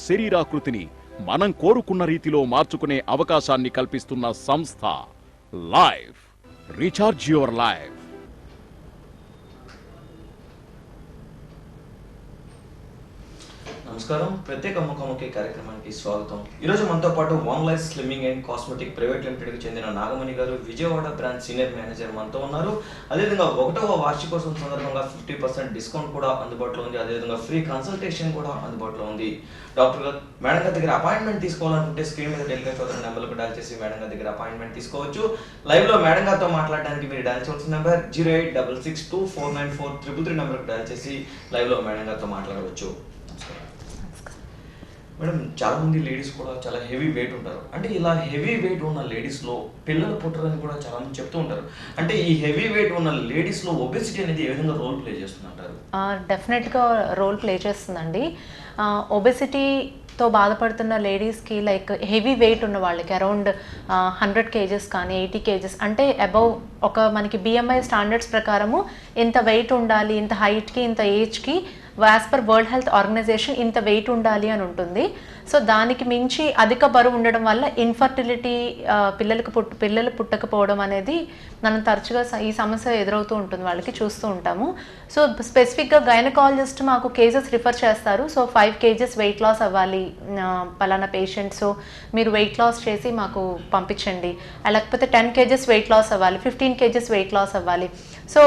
శరీరాకృతిని మనం కోరుకున్న రీతిలో మార్చుకునే అవకాశాన్ని కల్పిస్తున్న సంస్థ లైఫ్. Recharge your life. నమస్కారం. ప్రత్యేక ముఖాముఖి కార్యక్రమానికి స్వాగతం. ఈరోజు మనతో పాటు one life slimming and cosmetic private లిమిటెడ్కి చెందిన నాగమణి గారు, విజయవాడ బ్రాంచ్ సీనియర్ మేనేజర్ మనతో ఉన్నారు. అదేవిధంగా 1వ వార్షికోత్సవం సందర్భంగా 50% డిస్కౌంట్ కూడా అందుబాటులో ఉంది. అదేవిధంగా ఫ్రీ కన్సల్టేషన్ కూడా అందుబాటులో ఉంది. డాక్టర్ గారు, మేడం గారి దగ్గర అపాయింట్మెంట్ తీసుకోవాలనుకుంటే స్క్రీన్ మీద డెలికేట్ అవుతున్న నెంబర్లకు డయల్ చేసి మేడం గారి దగ్గర అపాయింట్మెంట్ తీసుకోవచ్చు. లైవ్ లో మేడం గారితో మాట్లాడడానికి మీరు డయల్ చేయవలసిన నెంబర్ 08662494333 నెంబర్కి డయల్ చేసి లైవ్ లో మేడం గారితో మాట్లాడవచ్చు. మేడం, చాలా మంది లేడీస్ కూడా చాలా హెవీ వెయిట్ ఉంటారు. అంటే ఇలా హెవీ వెయిట్ ఉన్న లేడీస్లో పిల్లలు పుట్టరని కూడా చాలా మంది చెప్తూ ఉంటారు. అంటే ఈ హెవీ వెయిట్ ఉన్న లేడీస్లో ఒబెసిటీ అనేది ఏ విధంగా రోల్ ప్లే చేస్తుందంటారు? డెఫినెట్గా రోల్ ప్లే చేస్తుందండి. ఒబెసిటీతో బాధపడుతున్న లేడీస్కి, లైక్ హెవీ వెయిట్ ఉన్న వాళ్ళకి అరౌండ్ 100 kgs కానీ 80 kgs, అంటే అబౌవ్ ఒక మనకి BMI స్టాండర్డ్స్ ప్రకారము ఇంత వెయిట్ ఉండాలి, ఇంత హైట్కి, ఇంత ఏజ్కి as per world health organization ఇంత వెయిట్ ఉండాలి అని ఉంటుంది. సో దానికి మించి అధిక బరువు ఉండడం వల్ల ఇన్ఫర్టిలిటీ, పిల్లలు పుట్టకపోవడం అనేది మనం తరచుగా ఈ సమస్య ఎదురవుతూ ఉంటుంది, వాళ్ళకి చూస్తూ ఉంటాము. సో స్పెసిఫిక్గా గైనకాలజిస్ట్ మాకు కేసెస్ రిఫర్ చేస్తారు. సో 5 kgs వెయిట్ లాస్ అవ్వాలి పలానా పేషెంట్, సో మీరు వెయిట్ లాస్ చేసి మాకు పంపించండి. లేకపోతే 10 kgs వెయిట్ లాస్ అవ్వాలి, 15 kgs వెయిట్ లాస్ అవ్వాలి. సో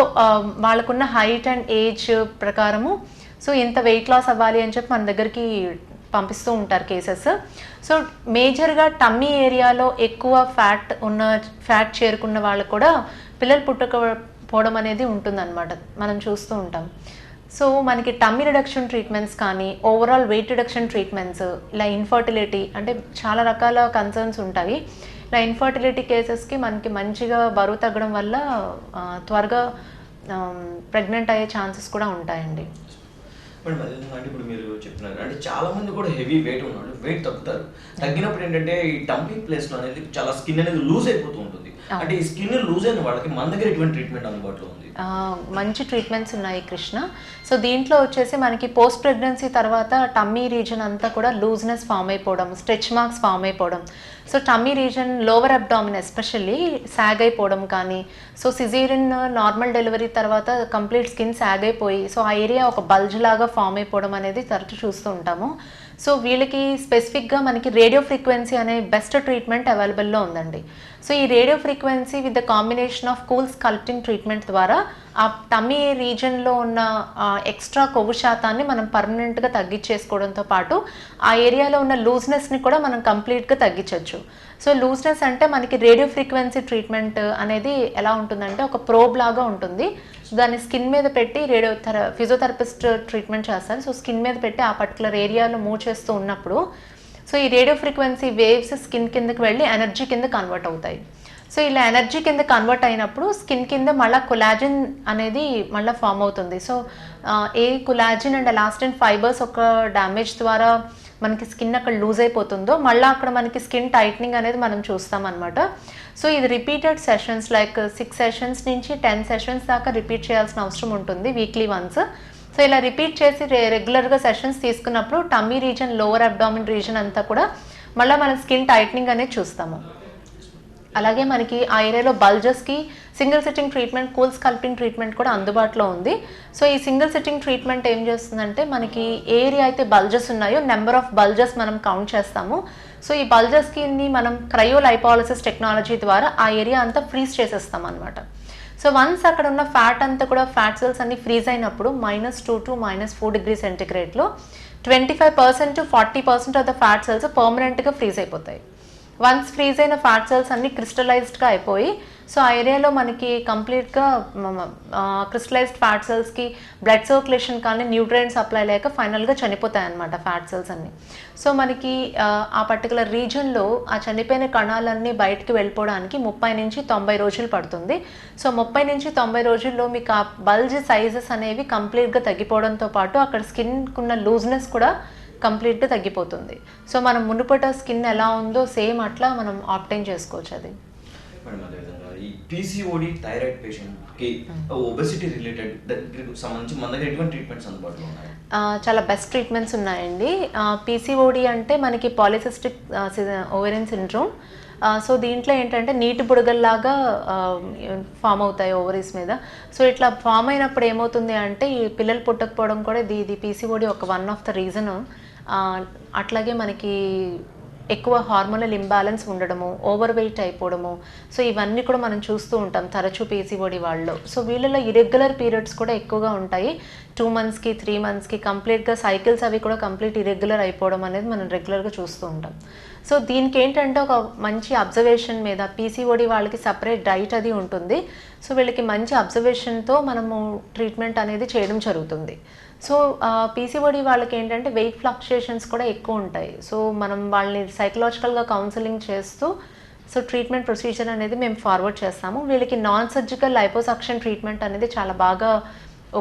వాళ్ళకున్న హైట్ అండ్ ఏజ్ ప్రకారము సో ఇంత వెయిట్ లాస్ అవ్వాలి అని చెప్పి మన దగ్గరికి పంపిస్తూ ఉంటారు కేసెస్. సో మేజర్గా టమ్మీ ఏరియాలో ఎక్కువ ఫ్యాట్ చేరుకున్న వాళ్ళకు కూడా పిల్లలు పుట్టకపోవడం అనేది ఉంటుందన్నమాట, మనం చూస్తూ ఉంటాం. సో మనకి టమ్మీ రిడక్షన్ ట్రీట్మెంట్స్ కానీ, ఓవరాల్ వెయిట్ రిడక్షన్ ట్రీట్మెంట్స్, ఇలా ఇన్ఫర్టిలిటీ, అంటే చాలా రకాల కన్సర్న్స్ ఉంటాయి. ఇలా ఇన్ఫర్టిలిటీ కేసెస్కి మనకి మంచిగా బరువు తగ్గడం వల్ల త్వరగా ప్రెగ్నెంట్ అయ్యే ఛాన్సెస్ కూడా ఉంటాయండి. మేడం, అదేవిధంగా అంటే ఇప్పుడు మీరు చెప్తున్నారు, అంటే చాలా మంది కూడా హెవీ వెయిట్ ఉన్నవాళ్ళు వెయిట్ తగ్గుతారు. తగ్గినప్పుడు ఏంటంటే ఈ టంపీ ప్లేస్లో అనేది చాలా స్కిన్ అనేది లూజ్ అయిపోతూ ఉంటుంది. అంటే ఈ స్కిన్ లూజ్ అయిన వాళ్ళకి మన దగ్గర ఎటువంటి ట్రీట్మెంట్ అందుబాటులో ఉంది? మంచి ట్రీట్మెంట్స్ ఉన్నాయి కృష్ణ. సో దీంట్లో వచ్చేసి మనకి పోస్ట్ ప్రెగ్నెన్సీ తర్వాత టమ్మీ రీజన్ అంతా కూడా లూజ్నెస్ ఫామ్ అయిపోవడం, స్ట్రెచ్ మార్క్స్ ఫామ్ అయిపోవడం, so tummy region lower abdomen especially sag అయిపోవడం కానీ, సో సిజేరియన్ నార్మల్ డెలివరీ తర్వాత కంప్లీట్ స్కిన్ సాగ్ అయిపోయి సో ఆ ఏరియా ఒక బల్జ్ లాగా ఫామ్ అయిపోవడం అనేది తరచు చూస్తూ ఉంటాము. సో వీళ్ళకి స్పెసిఫిక్గా మనకి రేడియో ఫ్రీక్వెన్సీ అనే బెస్ట్ ట్రీట్మెంట్ అవైలబుల్లో ఉందండి. సో ఈ radio frequency with the combination of cool sculpting treatment ద్వారా ఆ టమ్మీ రీజన్లో ఉన్న ఎక్స్ట్రా కొవ్వు శాతాన్ని మనం పర్మనెంట్గా తగ్గించేసుకోవడంతో పాటు ఆ ఏరియాలో ఉన్న లూజ్నెస్ని కూడా మనం కంప్లీట్గా తగ్గించవచ్చు. సో లూజ్నెస్ అంటే మనకి రేడియో ఫ్రీక్వెన్సీ ట్రీట్మెంట్ అనేది ఎలా ఉంటుందంటే ఒక ప్రోబ్ లాగా ఉంటుంది. దాన్ని స్కిన్ మీద పెట్టి ఫిజియోథెరపిస్ట్ ట్రీట్మెంట్ చేస్తారు. సో స్కిన్ మీద పెట్టి ఆ పర్టికులర్ ఏరియాలో మూవ్ చేస్తూ ఉన్నప్పుడు సో ఈ రేడియో ఫ్రీక్వెన్సీ వేవ్స్ స్కిన్ కిందకి వెళ్ళి ఎనర్జీ కింద కన్వర్ట్ అవుతాయి. సో ఇలా ఎనర్జీ కింద కన్వర్ట్ అయినప్పుడు స్కిన్ కింద మళ్ళీ కొలాజిన్ అనేది మళ్ళీ ఫామ్ అవుతుంది. So A collagen and elastin fibres ఒక డ్యామేజ్ ద్వారా మనకి స్కిన్ అక్కడ లూజ్ అయిపోతుందో మళ్ళీ అక్కడ మనకి స్కిన్ టైట్నింగ్ అనేది మనం చూస్తాం అనమాట. సో ఇది రిపీటెడ్ సెషన్స్, లైక్ 6 సెషన్స్ నుంచి 10 సెషన్స్ దాకా రిపీట్ చేయాల్సిన అవసరం ఉంటుంది వీక్లీ వన్స్. సో ఇలా రిపీట్ చేసి రెగ్యులర్గా సెషన్స్ తీసుకున్నప్పుడు tummy region, lower abdomen reason అంతా కూడా మళ్ళీ మన స్కిన్ టైట్నింగ్ అనేది చూస్తాము. అలాగే మనకి ఆ ఏరియాలో బల్జెస్కి single sitting treatment, cool sculpting treatment కూడా అందుబాటులో ఉంది. సో ఈ సింగిల్ సిట్టింగ్ ట్రీట్మెంట్ ఏం చేస్తుందంటే మనకి ఏరియా అయితే బల్జెస్ ఉన్నాయో నెంబర్ ఆఫ్ బల్జెస్ మనం కౌంట్ చేస్తాము. సో ఈ బల్జెస్కి మనం క్రయోలైపాలసిస్ టెక్నాలజీ ద్వారా ఆ ఏరియా అంతా ఫ్రీజ్ చేసేస్తాం అనమాట. సో వన్స్ అక్కడ ఉన్న ఫ్యాట్ అంతా కూడా, ఫ్యాట్ సెల్స్ అన్ని ఫ్రీజ్ అయినప్పుడు -2 to -4 degrees సెంటిగ్రేడ్లో 25% to 40% of the fat cells పర్మనెంట్గా ఫ్రీజ్ అయిపోతాయి. వన్స్ ఫ్రీజ్ అయిన ఫ్యాట్ సెల్స్ అన్ని క్రిస్టలైజ్డ్గా అయిపోయి సో ఆ ఏరియాలో మనకి కంప్లీట్గా క్రిస్టలైజ్డ్ ఫ్యాట్ సెల్స్కి బ్లడ్ సర్క్యులేషన్ కానీ న్యూట్రియంట్ సప్లై లేక ఫైనల్గా చనిపోతాయి అన్నమాట ఫ్యాట్ సెల్స్ అన్ని. సో మనకి ఆ పర్టికులర్ రీజన్లో ఆ చనిపోయిన కణాలన్నీ బయటకు వెళ్ళిపోవడానికి 30 నుంచి 90 రోజులు పడుతుంది. సో 30 నుంచి 90 రోజుల్లో మీకు ఆ బల్జ్ సైజెస్ అనేవి కంప్లీట్గా తగ్గిపోవడంతో పాటు అక్కడ స్కిన్కున్న లూజ్నెస్ కూడా కంప్లీట్గా తగ్గిపోతుంది. సో మనం మునుపట స్కిన్ ఎలా ఉందో సేమ్ అట్లా మనం ఆప్టైన్ చేసుకోవచ్చు. అది మేడం, అదేవిధంగా ఈ PCOD థైరాయిడ్ పేషెంట్కి ఒబెసిటీ రిలేటెడ్ సంబంధించి మన దగ్గర ఎటువంటి ట్రీట్మెంట్స్ అందుబాటులో ఉన్నాయి? చాలా బెస్ట్ ట్రీట్మెంట్స్ ఉన్నాయండి. పీసీఓడి అంటే మనకి పాలిసిస్టిక్ ఓవేరియన్ సిండ్రోమ్. సో దీంట్లో ఏంటంటే నీటి బుడగల్లాగా ఫామ్ అవుతాయి ఓవరీస్ మీద. సో ఇట్లా ఫామ్ అయినప్పుడు ఏమవుతుంది అంటే ఈ పిల్లలు పుట్టకపోవడం కూడా ఇది పీసీఓడి ఒక వన్ ఆఫ్ ద రీజన్. అట్లాగే మనకి ఎక్కువ హార్మోనల్ ఇంబ్యాలెన్స్ ఉండడము, ఓవర్ వెయిట్ అయిపోవడము, సో ఇవన్నీ కూడా మనం చూస్తూ ఉంటాం తరచూ పీసీఓడి వాళ్ళలో. సో వీళ్ళలో ఇరెగ్యులర్ పీరియడ్స్ కూడా ఎక్కువగా ఉంటాయి. 2 monthsకి 3 monthsకి కంప్లీట్గా సైకిల్స్ అవి కూడా కంప్లీట్ ఇరెగ్యులర్ అయిపోవడం అనేది మనం రెగ్యులర్గా చూస్తూ ఉంటాం. సో దీనికి ఏంటంటే ఒక మంచి అబ్జర్వేషన్ మీద పీసీఓడి వాళ్ళకి సపరేట్ డైట్ అది ఉంటుంది. సో వీళ్ళకి మంచి అబ్జర్వేషన్తో మనము ట్రీట్మెంట్ అనేది చేయడం జరుగుతుంది. సో పీసీఓడి వాళ్ళకి ఏంటంటే వెయిట్ ఫ్లక్చుయేషన్స్ కూడా ఎక్కువ ఉంటాయి. సో మనం వాళ్ళని సైకలాజికల్గా కౌన్సిలింగ్ చేస్తూ సో ట్రీట్మెంట్ ప్రొసీజర్ అనేది మేము ఫార్వర్డ్ చేస్తాము. వీళ్ళకి నాన్ సర్జికల్ లైపోసక్షన్ ట్రీట్మెంట్ అనేది చాలా బాగా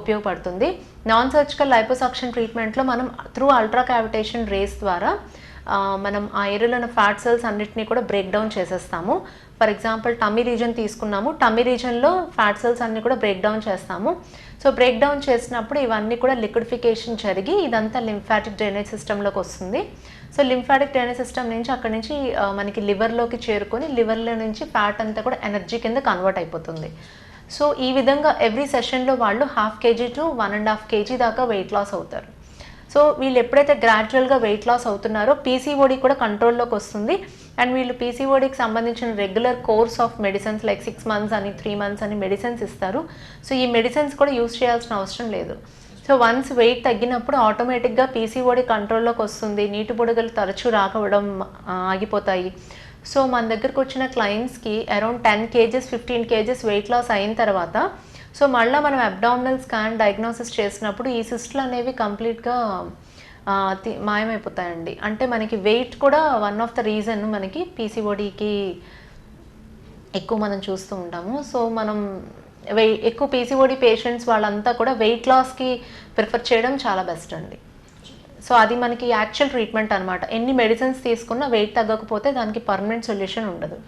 ఉపయోగపడుతుంది. నాన్ సర్జికల్ లైపోసక్షన్ ట్రీట్మెంట్లో మనం త్రూ అల్ట్రా క్యావిటేషన్ రేస్ ద్వారా మనం ఆ ఏరియాలో ఉన్న ఫ్యాట్ సెల్స్ అన్నిటినీ కూడా బ్రేక్ డౌన్ చేసేస్తాము. ఫర్ ఎగ్జాంపుల్ టమ్మీ రీజన్ తీసుకున్నాము, టమ్మీ రీజన్లో ఫ్యాట్ సెల్స్ అన్నీ కూడా బ్రేక్ డౌన్ చేస్తాము. సో బ్రేక్ డౌన్ చేసినప్పుడు ఇవన్నీ కూడా లిక్విడిఫికేషన్ జరిగి ఇదంతా లింఫాటిక్ డ్రైనేజ్ సిస్టంలోకి వస్తుంది. సో లింఫాటిక్ డ్రైనేజ్ సిస్టమ్ నుంచి అక్కడి నుంచి మనకి లివర్లోకి చేరుకొని లివర్లో నుంచి ఫ్యాట్ అంతా కూడా ఎనర్జీ కింద కన్వర్ట్ అయిపోతుంది. సో ఈ విధంగా ఎవ్రీ సెషన్లో వాళ్ళు 1/2 kg to 1.5 kg దాకా వెయిట్ లాస్ అవుతారు. సో వీళ్ళు ఎప్పుడైతే గ్రాడ్యువల్గా వెయిట్ లాస్ అవుతున్నారో పీసీఓడి కూడా కంట్రోల్లోకి వస్తుంది. అండ్ వీళ్ళు పీసీఓడికి సంబంధించిన regular course of medicines like 6 months అని 3 months అని మెడిసిన్స్ ఇస్తారు. సో ఈ మెడిసిన్స్ కూడా యూస్ చేయాల్సిన అవసరం లేదు. సో వన్స్ వెయిట్ తగ్గినప్పుడు ఆటోమేటిక్గా పీసీఓడి కంట్రోల్లోకి వస్తుంది. నీటి బుడగలు తరచూ రాకపోవడం ఆగిపోతాయి. సో మన దగ్గరకు వచ్చిన క్లయింట్స్కి around 10 kgs 15 kgs weight loss అయిన తర్వాత సో మళ్ళీ మనం అబ్డామినల్ స్కాన్ డయాగ్నోసిస్ చేసినప్పుడు ఈ సిస్టులు అనేవి కంప్లీట్గా మాయమైపోతాయండి. అంటే మనకి వెయిట్ కూడా వన్ ఆఫ్ ద రీజన్ మనకి పీసీఓడికి ఎక్కువ మనం చూస్తూ ఉంటాము. సో మనం ఎక్కువ పీసీఓడి పేషెంట్స్ వాళ్ళంతా కూడా వెయిట్ లాస్కి ప్రిఫర్ చేయడం చాలా బెస్ట్ అండి. సో అది మనకి యాక్చువల్ ట్రీట్మెంట్ అనమాట. ఎన్ని మెడిసిన్స్ తీసుకున్నా వెయిట్ తగ్గకపోతే దానికి పర్మనెంట్ సొల్యూషన్ ఉండదు.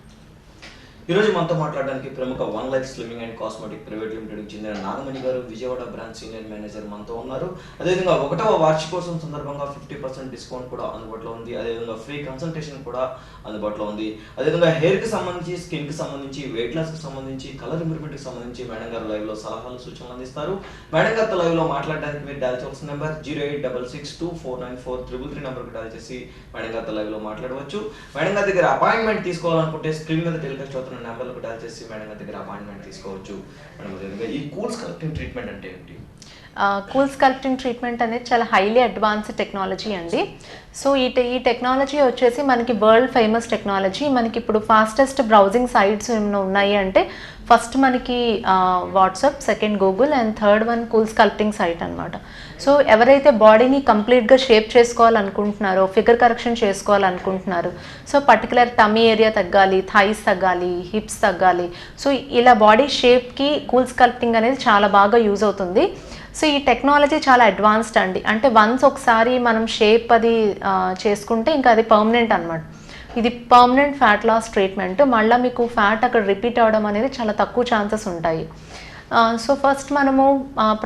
ఈరోజు మనతో మాట్లాడడానికి ప్రముఖ one life slimming and cosmetic private లిమిటెడ్కి చెందిన నాగమణి గారు, విజయవాడ బ్రాంచ్ సీనియర్ మేనేజర్ మనతో ఉన్నారు. అదేవిధంగా 1వ వార్షికోత్సవం సందర్భంగా 50% డిస్కౌంట్ కూడా అందుబాటులో ఉంది. అదేవిధంగా ఫ్రీ కన్సల్టేషన్ కూడా అందుబాటులో ఉంది. అదేవిధంగా హెయిర్కి సంబంధించి, స్కిన్కి సంబంధించి, వెయిట్ లాస్కి సంబంధించి, కలర్ ఇంప్రూవ్మెంట్కి సంబంధించి మేడం గారు లైవ్లో సలహాలు సూచనలు అందిస్తారు. మేడం గారితో లైవ్లో మాట్లాడడానికి మీరు డయల్ చేయాల్సిన నెంబర్ 08662494333 నెంబర్కి డయల్ చేసి మేడం గారితో లైవ్లో మాట్లాడవచ్చు. మేడం గారి దగ్గర అపాయింట్మెంట్ తీసుకోవాలనుకుంటే స్క్రీన్ మీద టెలికాస్ట్ అవుతున్న నెంబర్లకు డయల్ చేసి మేడం గారి దగ్గర అపాయింట్మెంట్ తీసుకోవచ్చు. మేడం ఈ కూల్ స్కల్ప్టింగ్ ట్రీట్మెంట్ అంటే ఏంటి? కూల్ స్కల్ప్టింగ్ ట్రీట్మెంట్ అనేది చాలా హైలీ అడ్వాన్స్డ్ టెక్నాలజీ అండి. సో ఈ టెక్నాలజీ వచ్చేసి మనకి వరల్డ్ ఫేమస్ టెక్నాలజీ. మనకి ఇప్పుడు ఫాస్టెస్ట్ బ్రౌజింగ్ సైట్స్ ఏమైనా ఉన్నాయి అంటే ఫస్ట్ మనకి WhatsApp, second Google and third one cool sculpting site అనమాట. సో ఎవరైతే బాడీని కంప్లీట్గా షేప్ చేసుకోవాలనుకుంటున్నారో, ఫిగర్ కరెక్షన్ చేసుకోవాలనుకుంటున్నారు, సో పర్టికులర్ టమ్మీ ఏరియా తగ్గాలి, థైస్ తగ్గాలి, హిప్స్ తగ్గాలి, సో ఇలా బాడీ షేప్కి కూల్ స్కల్ప్టింగ్ అనేది చాలా బాగా యూజ్ అవుతుంది. సో ఈ టెక్నాలజీ చాలా అడ్వాన్స్డ్ అండి. అంటే వన్స్ ఒకసారి మనం షేప్ అది చేసుకుంటే ఇంకా అది పర్మనెంట్ అనమాట. ఇది పర్మనెంట్ ఫ్యాట్ లాస్ ట్రీట్మెంట్. మళ్ళీ మీకు ఫ్యాట్ అక్కడ రిపీట్ అవ్వడం అనేది చాలా తక్కువ ఛాన్సెస్ ఉంటాయి. సో ఫస్ట్ మనము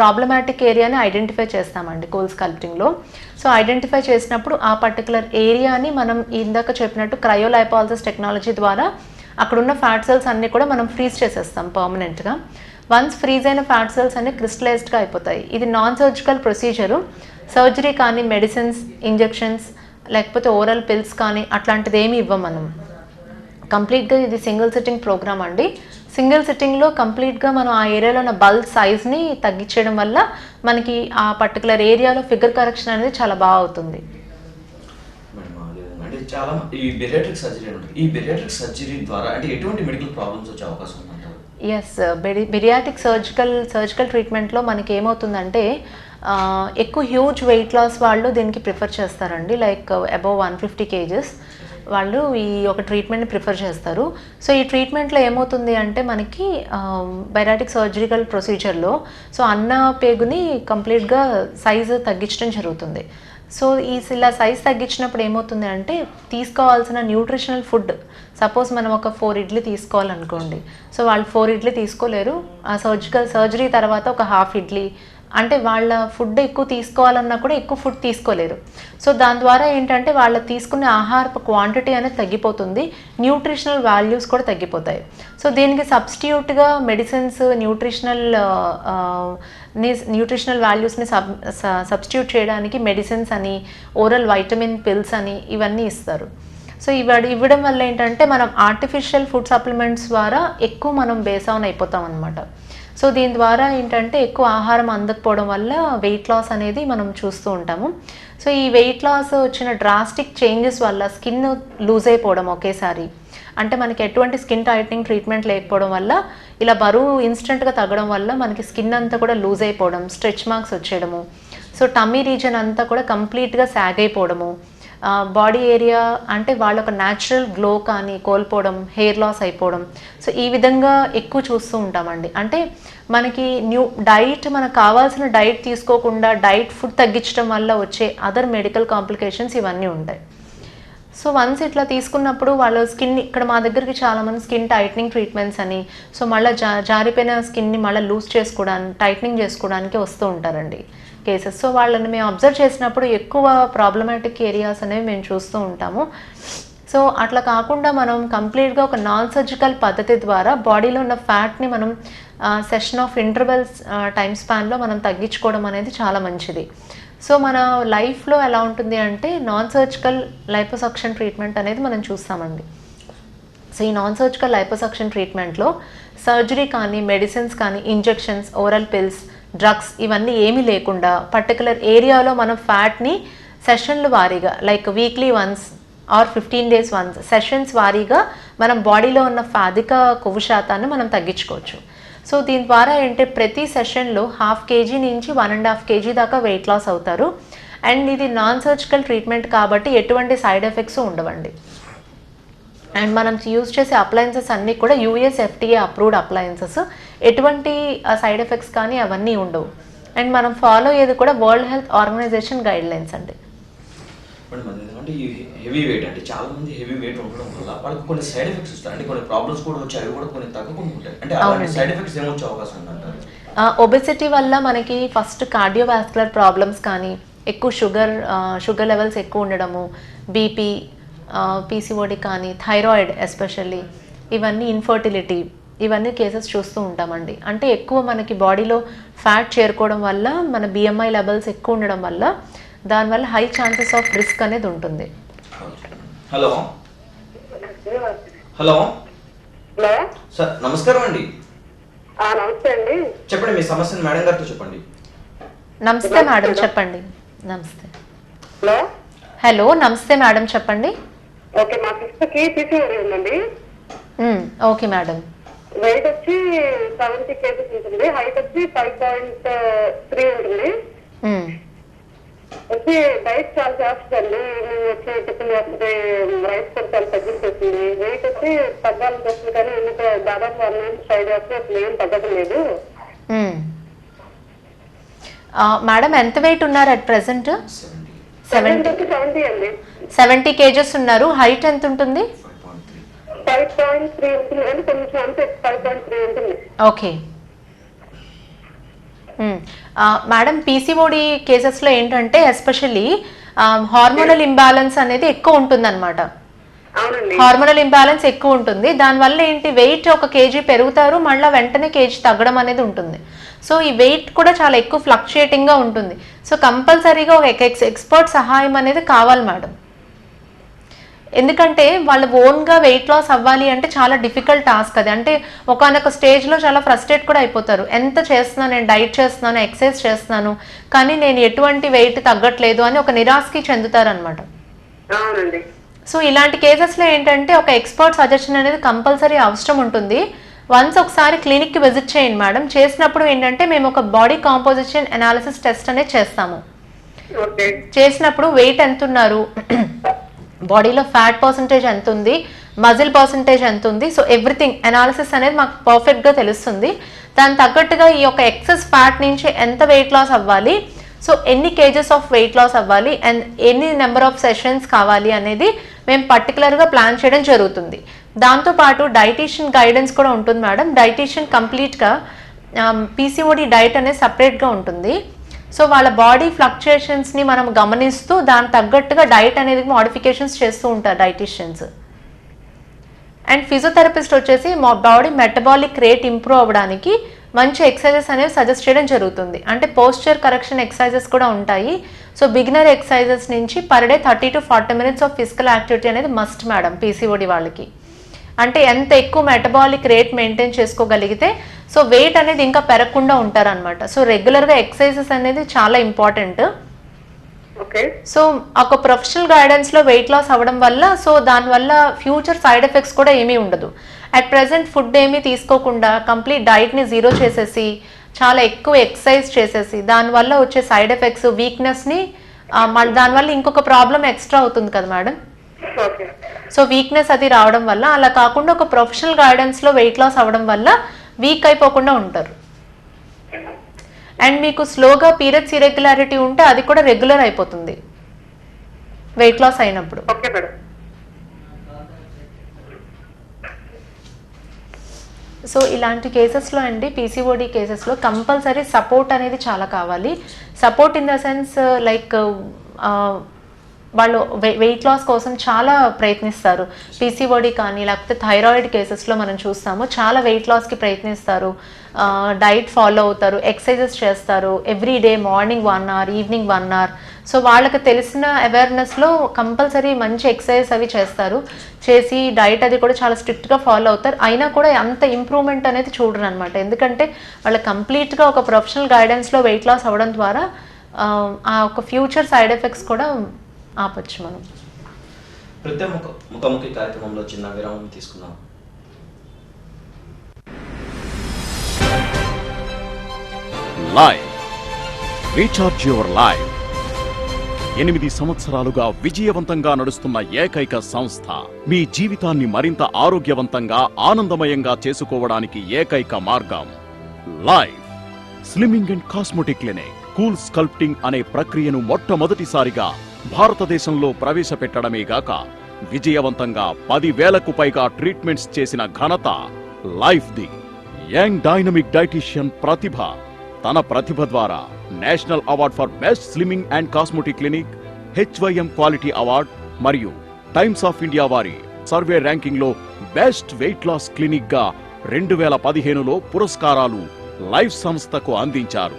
ప్రాబ్లమాటిక్ ఏరియాని ఐడెంటిఫై చేస్తామండి కూల్ స్కల్ప్టింగ్లో. సో ఐడెంటిఫై చేసినప్పుడు ఆ పర్టికులర్ ఏరియాని మనం ఇందాక చెప్పినట్టు క్రయోలైపాలసిస్ టెక్నాలజీ ద్వారా అక్కడున్న ఫ్యాట్ సెల్స్ అన్నీ కూడా మనం ఫ్రీజ్ చేసేస్తాం పర్మనెంట్గా. వన్స్ ఫ్రీజ్ అయిన ఫ్యాట్ సెల్స్ అన్ని క్రిస్టలైజ్డ్గా అయిపోతాయి. ఇది నాన్ సర్జికల్ ప్రొసీజరు. సర్జరీ కానీ, మెడిసిన్స్, ఇంజెక్షన్స్, లేకపోతే ఓరల్ పిల్స్ కానీ అట్లాంటిది ఏమి ఇవ్వం మనం. కంప్లీట్గా ఇది సింగిల్ సిట్టింగ్ ప్రోగ్రామ్ అండి. సింగిల్ సిట్టింగ్లో కంప్లీట్గా మనం ఆ ఏరియాలో ఉన్న బల్క్ సైజ్ని తగ్గించడం వల్ల మనకి ఆ పర్టికులర్ ఏరియాలో ఫిగర్ కరెక్షన్ అనేది చాలా బాగా అవుతుంది. అంటే చాలా ఈ బెరియాట్రిక్ సర్జరీ ఉంటుంది. ఈ బెరియాట్రిక్ సర్జరీ ద్వారా అంటే ఎటువంటి మెడికల్ ప్రాబ్లమ్స్ వచ్చే అవకాశం ఉంది? ఎస్, బెరియాటిక్ సర్జికల్ ట్రీట్మెంట్లో మనకి ఏమవుతుందంటే ఎక్కువ హ్యూజ్ వెయిట్ లాస్ వాళ్ళు దీనికి ప్రిఫర్ చేస్తారండి. లైక్ అబౌవ్ 150 kgs వాళ్ళు ఈ ఒక ట్రీట్మెంట్ని ప్రిఫర్ చేస్తారు. సో ఈ ట్రీట్మెంట్లో ఏమవుతుంది అంటే మనకి బెరియాటిక్ సర్జికల్ ప్రొసీజర్లో సో అన్న పేగుని కంప్లీట్గా సైజు తగ్గించడం జరుగుతుంది. సో ఇలా సైజ్ తగ్గించినప్పుడు ఏమవుతుంది అంటే తీసుకోవాల్సిన న్యూట్రిషనల్ ఫుడ్, సపోజ్ మనం ఒక 4 ఇడ్లీ తీసుకోవాలనుకోండి, సో వాళ్ళు 4 ఇడ్లీ తీసుకోలేరు. ఆ సర్జరీ తర్వాత ఒక 1/2 ఇడ్లీ అంటే వాళ్ళ ఫుడ్ ఎక్కువ తీసుకోవాలన్నా కూడా ఎక్కువ ఫుడ్ తీసుకోలేరు. సో దాని ద్వారా ఏంటంటే వాళ్ళు తీసుకునే ఆహారపు క్వాంటిటీ అనేది తగ్గిపోతుంది, న్యూట్రిషనల్ వాల్యూస్ కూడా తగ్గిపోతాయి. సో దీనికి సబ్స్టిట్యూట్గా మెడిసిన్స్, న్యూట్రిషనల్ వాల్యూస్ని సబ్స్టిట్యూట్ చేయడానికి మెడిసిన్స్ అని, ఓరల్ వైటమిన్ పిల్స్ అని ఇవన్నీ ఇస్తారు. సో ఇవ్వడం వల్ల ఏంటంటే మనం ఆర్టిఫిషియల్ ఫుడ్ సప్లిమెంట్స్ ద్వారా ఎక్కువ మనం బేస్ ఆన్ అయిపోతాం అనమాట. సో దీని ద్వారా ఏంటంటే ఎక్కువ ఆహారం అందకపోవడం వల్ల వెయిట్ లాస్ అనేది మనం చూస్తూ ఉంటాము. సో ఈ వెయిట్ లాస్ వచ్చిన డ్రాస్టిక్ చేంజెస్ వల్ల స్కిన్ లూజ్ అయిపోవడం ఒకేసారి, అంటే మనకి ఎటువంటి స్కిన్ టైట్నింగ్ ట్రీట్మెంట్ లేకపోవడం వల్ల ఇలా బరువు ఇన్స్టెంట్గా తగ్గడం వల్ల మనకి స్కిన్ అంతా కూడా లూజ్ అయిపోవడం, స్ట్రెచ్ మార్క్స్ వచ్చేయడము, సో టమ్మీ రీజన్ అంతా కూడా కంప్లీట్గా సాగ్ అయిపోవడము, బాడీ ఏరియా అంటే వాళ్ళ ఒక న్యాచురల్ గ్లో కానీ కోల్పోవడం, హెయిర్ లాస్ అయిపోవడం. సో ఈ విధంగా ఎక్కువ చూస్తూ ఉంటామండి. అంటే మనకి మనకు కావాల్సిన డైట్ తీసుకోకుండా డైట్ ఫుడ్ తగ్గించడం వల్ల వచ్చే అదర్ మెడికల్ కాంప్లికేషన్స్ ఇవన్నీ ఉంటాయి. సో వన్స్ ఇట్లా తీసుకున్నప్పుడు వాళ్ళ స్కిన్, ఇక్కడ మా దగ్గరికి చాలామంది స్కిన్ టైట్నింగ్ ట్రీట్మెంట్స్ అని, సో మళ్ళీ జారిపోయిన స్కిన్ని మళ్ళీ లూజ్ చేసుకోవడానికి, టైట్నింగ్ చేసుకోవడానికి వస్తూ ఉంటారండి కేసెస్. సో వాళ్ళని మేము అబ్జర్వ్ చేసినప్పుడు ఎక్కువ ప్రాబ్లమాటిక్ ఏరియాస్ అనేవి మేము చూస్తూ ఉంటాము. సో అట్లా కాకుండా మనం కంప్లీట్గా ఒక నాన్ సర్జికల్ పద్ధతి ద్వారా బాడీలో ఉన్న ఫ్యాట్ని మనం సెషన్ ఆఫ్ ఇంటర్వెల్స్ టైమ్ స్పాన్లో మనం తగ్గించుకోవడం అనేది చాలా మంచిది. సో మన లైఫ్లో ఎలా ఉంటుంది అంటే నాన్ సర్జికల్ లైపోసక్షన్ ట్రీట్మెంట్ అనేది మనం చూస్తామండి. సో ఈ నాన్ సర్జికల్ లైపోసక్షన్ ట్రీట్మెంట్లో సర్జరీ కానీ, మెడిసిన్స్ కానీ, ఇంజెక్షన్స్, ఓరల్ పిల్స్, డ్రగ్స్ ఇవన్నీ ఏమీ లేకుండా పర్టికులర్ ఏరియాలో మనం ఫ్యాట్ని సెషన్లు వారీగా, like weekly once or 15 days once sessions వారీగా మనం బాడీలో ఉన్న అధిక కొవ్వు శాతాన్ని మనం తగ్గించుకోవచ్చు. సో దీని ద్వారా ఏంటంటే ప్రతి సెషన్లో 1/2 kg నుంచి 1.5 kg దాకా వెయిట్ లాస్ అవుతారు. అండ్ ఇది నాన్ సర్జికల్ ట్రీట్మెంట్ కాబట్టి ఎటువంటి సైడ్ ఎఫెక్ట్స్ ఉండవండి. అండ్ మనం యూజ్ చేసే అప్లయన్సెస్ అన్నీ కూడా US FDA అప్రూవ్డ్ అప్లయన్సెస్, ఎటువంటి సైడ్ ఎఫెక్ట్స్ కానీ అవన్నీ ఉండవు. అండ్ మనం ఫాలో అయ్యేది కూడా world health organization guidelines అండి. అంటే ఈ హెవీ వెయిట్, అంటే చాలా మంది హెవీ వెయిట్ ఉండడం వల్ల వాళ్ళకి కొన్ని సైడ్ ఎఫెక్ట్స్ వస్తాయి, అంటే కొన్ని ప్రాబ్లమ్స్ కూడా వచ్చి అవి కూడా కొన్ని తగ్గకుండా ఉంటాయి. అంటే అలాంటి సైడ్ ఎఫెక్ట్స్ ఏమొచ్చే అవకాశం ఉందంటారు? ఒబెసిటీ వల్ల మనకి ఫస్ట్ కార్డియోవాస్కులర్ ప్రాబ్లమ్స్ కానీ, ఎక్కువ షుగర్ లెవెల్స్ ఎక్కువ ఉండడము, బీపీ, PCOD కానీ, థైరాయిడ్ ఎస్పెషల్లీ, ఇవన్నీ ఇన్ఫర్టిలిటీ, ఇవన్నీ కేసెస్ చూస్తూ ఉంటామండి. అంటే ఎక్కువ మనకి బాడీలో ఫ్యాట్ చేరుకోవడం వల్ల, మన BMI లెవెల్స్ ఎక్కువ ఉండడం వల్ల, దానివల్ల హై ఛాన్సెస్ ఆఫ్ రిస్క్ అనేది ఉంటుంది. హలో హలో సార్, నమస్కారం అండి. నమస్తే అండి. చెప్పండి మీ సమస్యను మేడం గారితో చెప్పండి. నమస్తే మేడం, చెప్పండి. నమస్తే. హలో, నమస్తే మేడం, చెప్పండి. ఓకే, మా సిస్టర్కి PCOD ఉందండి. Okay madam. వెయిట్ వచ్చి 70 kgs ఉంటుంది, హైట్ వచ్చి 5.3 ఉంటుంది. వచ్చి డైట్ చాలా చేస్తుందండి, మేము వచ్చి టిఫిన్ చేస్తుంది, రైస్ కూడా చాలా తగ్గించేస్తుంది. వెయిట్ వచ్చి తగ్గాలని వస్తుంది కానీ ఎందుకు దాదాపు 1 month ట్రై చేస్తే అసలు ఏం తగ్గడం లేదు. మేడం ఎంత వెయిట్ ఉన్నారు అట్ ప్రెసెంట్? 70 అండి. 70 kgs ఉన్నారు. హైట్ ఎంత ఉంటుంది? 5.3 ఉంటుంది, అంటే కొంచెం అంతే 5.3 ఉంటుంది. ఓకే మేడం, PCOD కేసెస్లో ఏంటంటే ఎస్పెషల్లీ హార్మోనల్ ఇంబ్యాలెన్స్ అనేది ఎక్కువ ఉంటుంది అనమాట. హార్మోనల్ ఇంబ్యాలెన్స్ ఎక్కువ ఉంటుంది. దానివల్ల ఏంటి, వెయిట్ 1 kg పెరుగుతారు, మళ్ళీ వెంటనే kg తగ్గడం అనేది ఉంటుంది. సో ఈ వెయిట్ కూడా చాలా ఎక్కువ ఫ్లక్చుయేటింగ్గా ఉంటుంది. సో కంపల్సరీగా ఒక ఎక్స్పర్ట్ సహాయం అనేది కావాలి మేడం. ఎందుకంటే వాళ్ళు ఓన్గా వెయిట్ లాస్ అవ్వాలి అంటే చాలా డిఫికల్ట్ టాస్క్ అది. అంటే ఒకనొక స్టేజ్లో చాలా ఫ్రస్ట్రేట్ కూడా అయిపోతారు. ఎంత చేస్తున్నాను, నేను డైట్ చేస్తున్నాను, ఎక్సర్సైజ్ చేస్తున్నాను, కానీ నేను ఎటువంటి వెయిట్ తగ్గట్లేదు అని ఒక నిరాశకి చెందుతారనమాట. సో ఇలాంటి కేసెస్లో ఏంటంటే ఒక ఎక్స్పర్ట్ సజెషన్ అనేది కంపల్సరీ అవసరం ఉంటుంది. వన్స్ ఒకసారి క్లినిక్కి విజిట్ చేయండి మేడం. చేసినప్పుడు ఏంటంటే మేము ఒక బాడీ కాంపోజిషన్ అనాలిసిస్ టెస్ట్ అనేది చేస్తాము. చేసినప్పుడు వెయిట్ ఎంత ఉన్నారు, బాడీలో ఫ్యాట్ పర్సంటేజ్ ఎంత ఉంది, మజిల్ పర్సంటేజ్ ఎంత ఉంది, సో ఎవ్రీథింగ్ అనాలిసిస్ అనేది మాకు పర్ఫెక్ట్గా తెలుస్తుంది. దాని తగ్గట్టుగా ఈ యొక్క ఎక్సెస్ ఫ్యాట్ నుంచి ఎంత వెయిట్ లాస్ అవ్వాలి, సో ఎన్ని కేజెస్ ఆఫ్ వెయిట్ లాస్ అవ్వాలి, అండ్ ఎన్ని నెంబర్ ఆఫ్ సెషన్స్ కావాలి అనేది మేము పర్టికులర్గా ప్లాన్ చేయడం జరుగుతుంది. దాంతోపాటు డైటీషియన్ గైడెన్స్ కూడా ఉంటుంది మేడం. డైటీషియన్ కంప్లీట్గా పీసీఓడి డైట్ అనేది సపరేట్గా ఉంటుంది. సో వాళ్ళ బాడీ ఫ్లక్చుయేషన్స్ని మనం గమనిస్తూ దానికి తగ్గట్టుగా డైట్ అనేది మోడిఫికేషన్స్ చేస్తూ ఉంటారు డైటీషియన్స్. అండ్ ఫిజియోథెరపిస్ట్ వచ్చేసి మా బాడీ మెటబాలిక్ రేట్ ఇంప్రూవ్ అవ్వడానికి మంచి ఎక్సర్సైజెస్ అనేవి సజెస్ట్ చేయడం జరుగుతుంది. అంటే పోస్చర్ కరెక్షన్ ఎక్సర్సైజెస్ కూడా ఉంటాయి. సో బిగినర్ ఎక్సర్సైజెస్ నుంచి per day 30 to 40 minutes of physical activity అనేది మస్ట్ మేడం పీసీఓడి వాళ్ళకి. అంటే ఎంత ఎక్కువ మెటబాలిక్ రేట్ మెయింటైన్ చేసుకోగలిగితే సో వెయిట్ అనేది ఇంకా పెరగకుండా ఉంటారనమాట. సో రెగ్యులర్గా ఎక్సర్సైజెస్ అనేది చాలా ఇంపార్టెంట్. సో ఒక ప్రొఫెషనల్ గైడెన్స్లో వెయిట్ లాస్ అవ్వడం వల్ల సో దానివల్ల ఫ్యూచర్ సైడ్ ఎఫెక్ట్స్ కూడా ఏమీ ఉండదు. అట్ ప్రెసెంట్ ఫుడ్ ఏమీ తీసుకోకుండా కంప్లీట్ డైట్ని జీరో చేసేసి చాలా ఎక్కువ ఎక్సర్సైజ్ చేసేసి దానివల్ల వచ్చే సైడ్ ఎఫెక్ట్స్ వీక్నెస్ని దానివల్ల ఇంకొక ప్రాబ్లం ఎక్స్ట్రా అవుతుంది కదా మేడం. సో వీక్నెస్ అది రావడం వల్ల అలా కాకుండా ఒక ప్రొఫెషనల్ గైడెన్స్లో వెయిట్ లాస్ అవ్వడం వల్ల వీక్ అయిపోకుండా ఉంటారు. అండ్ మీకు స్లోగా పీరియడ్స్ ఇరెగ్యులారిటీ ఉంటే అది కూడా రెగ్యులర్ అయిపోతుంది వెయిట్ లాస్ అయినప్పుడు. సో ఇలాంటి కేసెస్లో అండి పీసీఓడి కేసెస్లో కంపల్సరీ సపోర్ట్ అనేది చాలా కావాలి. Support in the sense like వాళ్ళు వెయిట్ లాస్ కోసం చాలా ప్రయత్నిస్తారు. పీసీఓడి కానీ లేకపోతే థైరాయిడ్ కేసెస్లో మనం చూస్తాము చాలా వెయిట్ లాస్కి ప్రయత్నిస్తారు. డైట్ ఫాలో అవుతారు, ఎక్సర్సైజెస్ చేస్తారు every day, morning 1 hour, evening 1 hour. So వాళ్ళకి తెలిసిన అవేర్నెస్లో కంపల్సరీ మంచి ఎక్సర్సైజ్ అవి చేస్తారు, చేసి డైట్ అది కూడా చాలా స్ట్రిక్ట్గా ఫాలో అవుతారు. అయినా కూడా అంత ఇంప్రూవ్మెంట్ అనేది చూడరు అనమాట. ఎందుకంటే వాళ్ళ కంప్లీట్గా ఒక ప్రొఫెషనల్ గైడెన్స్లో వెయిట్ లాస్ అవ్వడం ద్వారా ఆ ఒక ఫ్యూచర్ సైడ్ ఎఫెక్ట్స్ కూడా ఆపచ్చు మనం. ప్రతి ముఖాముఖి కార్యక్రమంలో చిన్న విరామం తీసుకున్నాం. లైవ్ రీఛార్జ్ యువర్ లైవ్ 8 సంవత్సరాలుగా విజయవంతంగా నడుస్తున్న ఏకైక సంస్థ. మీ జీవితాన్ని మరింత ఆరోగ్యవంతంగా ఆనందమయంగా చేసుకోవడానికి ఏకైక మార్గం live slimming and cosmetic clinic. Cool sculpting అనే ప్రక్రియను మొట్టమొదటిసారిగా భారతదేశంలో ప్రవేశపెట్టడమే గాక విజయవంతంగా 10,000కు పైగా ట్రీట్మెంట్స్ చేసిన ఘనత లైఫ్ ది. యంగ్ డైనమిక్ డైటీషియన్ ప్రతిభ తన ప్రతిభ ద్వారా national award for best slimming and cosmetic clinic, HYM quality award మరియు టైమ్స్ ఆఫ్ ఇండియా వారి సర్వే ర్యాంకింగ్ లో బెస్ట్ వెయిట్ లాస్ క్లినిక్ గా 2015లో పురస్కారాలు లైఫ్ సంస్థకు అందించారు.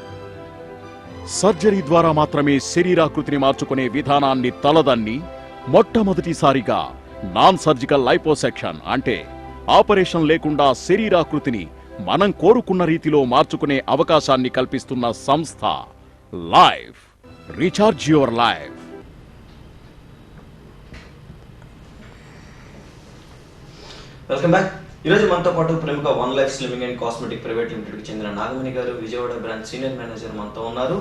సర్జరీ ద్వారా మాత్రమే శరీరాకృతిని మార్చుకునే విధానాన్ని తలదన్ని మొట్టమొదటిసారిగా నాన్ సర్జికల్ లైపోసెక్షన్ అంటే ఆపరేషన్ లేకుండా శరీరాకృతిని మనం కోరుకున్న రీతిలో మార్చుకునే అవకాశాన్ని కల్పిస్తున్న సంస్థ life. Recharge your life. Welcome back. ఈరోజు మనతో పాటు ప్రముఖ one life slimming and cosmetic private లిమిటెడ్కి చెందిన నాగమణి గారు, విజయవాడ బ్రాంచ్ సీనియర్ మేనేజర్ మనతో ఉన్నారు.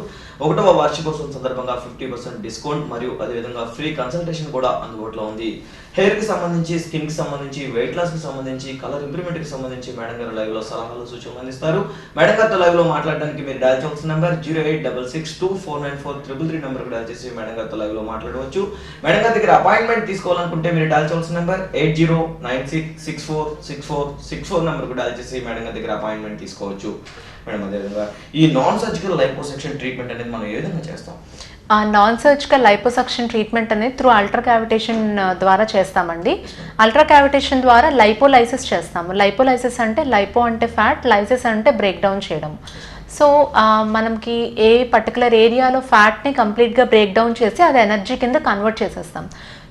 1వ వార్షికోత్సవం సందర్భంగా 50% డిస్కౌంట్ మరియు అదేవిధంగా ఫ్రీ కన్సల్టేషన్ కూడా అందుబాటులో ఉంది. హెయిర్కి సంబంధించి, స్కిన్కి సంబంధించి, వెయిట్ లాస్కి సంబంధించి, కలర్ ఇంప్రూవ్మెంట్కి సంబంధించి మేడం గారు లైవ్లో సలహాలు సూచనలు అందిస్తారు. మేడం గారితో లైవ్లో మాట్లాడడానికి మీరు డయల్ చేయాల్సిన నెంబర్ 08662494333 నెంబర్కి డయల్ చేసి మేడం గారితో లైవ్లో మాట్లాడవచ్చు. మేడం గారి దగ్గర అపాయింట్మెంట్ తీసుకోవాలనుకుంటే మీరు డయల్ చేయాల్సిన నెంబర్ 8096646464 నెంబర్కు డయల్ చేసి మేడం గారి దగ్గర అపాయింట్మెంట్ తీసుకోవచ్చు. మేడం అదేవిధంగా ఈ నాన్ సర్జికల్ లైపోసెక్షన్ ట్రీట్మెంట్ అనేది మనం ఏ విధంగా చేస్తాం? నాన్ సర్జికల్ లైపోసక్షన్ ట్రీట్మెంట్ అనేది త్రూ అల్ట్రా క్యావిటేషన్ ద్వారా చేస్తామండి. అల్ట్రా క్యావిటేషన్ ద్వారా లైపోలైసిస్ చేస్తాము. లైపోలైసిస్ అంటే లైపో అంటే ఫ్యాట్, లైసిస్ అంటే బ్రేక్ డౌన్ చేయడం. సో మనకి ఏ పర్టికులర్ ఏరియాలో ఫ్యాట్ని కంప్లీట్గా బ్రేక్ డౌన్ చేసి అది ఎనర్జీ కింద కన్వర్ట్ చేసేస్తాం.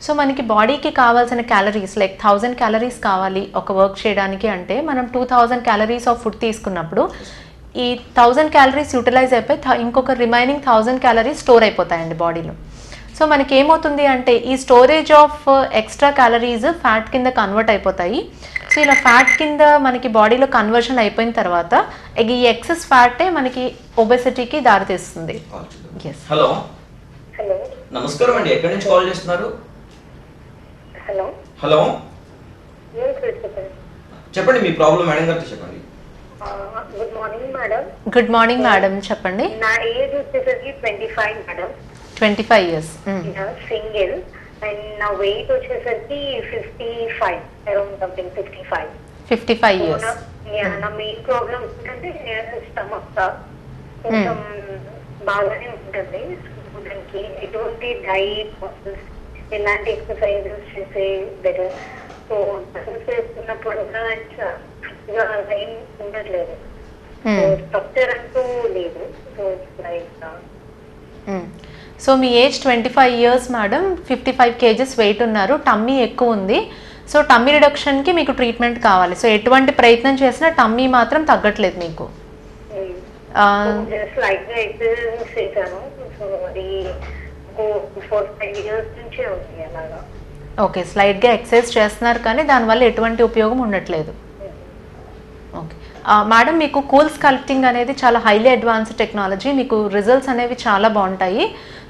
సో మనకి బాడీకి కావాల్సిన క్యాలరీస్ లైక్ 1000 క్యాలరీస్ కావాలి ఒక వర్క్ చేయడానికి అంటే మనం 2000 క్యాలరీస్ ఆఫ్ ఫుడ్ తీసుకున్నప్పుడు ఈ 1000 క్యాలరీస్ యూటిలైజ్ అయిపోయి ఇంకొక రిమైనింగ్ 1000 క్యాలరీస్ స్టోర్ అయిపోతాయండి బాడీలో. సో మనకి ఏమవుతుంది అంటే ఈ storage of extra calories fat కింద కన్వర్ట్ అయిపోతాయి. సో ఇలా ఫ్యాట్ కింద మనకి బాడీలో కన్వర్షన్ అయిపోయిన తర్వాత ఈ ఎక్సెస్ ఫ్యాటే మనకి ఒబెసిటీకి దారితీస్తుంది. హలో హలో నమస్కారం అండి, ఎక్కడి నుంచి కాల్ చేస్తున్నారు? హలో హలో చెప్పండి. చెప్పండి మీ ప్రాబ్లం మేడం గారితో చెప్పండి. Good morning madam. Good morning madam, చెప్పండి. నా ఏజ్ వచ్చేసరికి 25 మేడం. 25 years. సింగిల్ అండ్ నా వెయిట్ వచ్చేసరికి 55, అరౌండ్ సంథింగ్ 55. 55 years. నా మెయిన్ ప్రాబ్లం ఏంటంటే స్టమక్ కొంచెం బాగానే ఉంటుంది. దానికి ఎటువంటి డైట్ ఎలాంటి ఎక్సర్సైజెస్ చేసే బెటర్. సో చేస్తున్నప్పుడు కూడా ఏం ఉండట్లేదు, స్ట్రక్చర్ అంటూ లేదు. సో లైక్ సో మీ age 25 years madam, 55 kgs weight ఉన్నారు, టమ్మీ ఎక్కువ ఉంది. సో టమ్మీ రిడక్షన్కి మీకు ట్రీట్మెంట్ కావాలి. సో ఎటువంటి ప్రయత్నం చేసినా టమ్మీ మాత్రం తగ్గట్లేదు మీకు. జస్ట్ లైక్ గా ఎక్సర్సైజ్ చేశాను. సో అది 4-5 years నుంచే ఉంది అలాగా. ఓకే, స్లైడ్గా ఎక్సర్సైజ్ చేస్తున్నారు కానీ దానివల్ల ఎటువంటి ఉపయోగం ఉండట్లేదు. ఓకే మేడం, మీకు కూల్ స్కల్ప్టింగ్ అనేది చాలా హైలీ అడ్వాన్స్డ్ టెక్నాలజీ, మీకు రిజల్ట్స్ అనేవి చాలా బాగుంటాయి.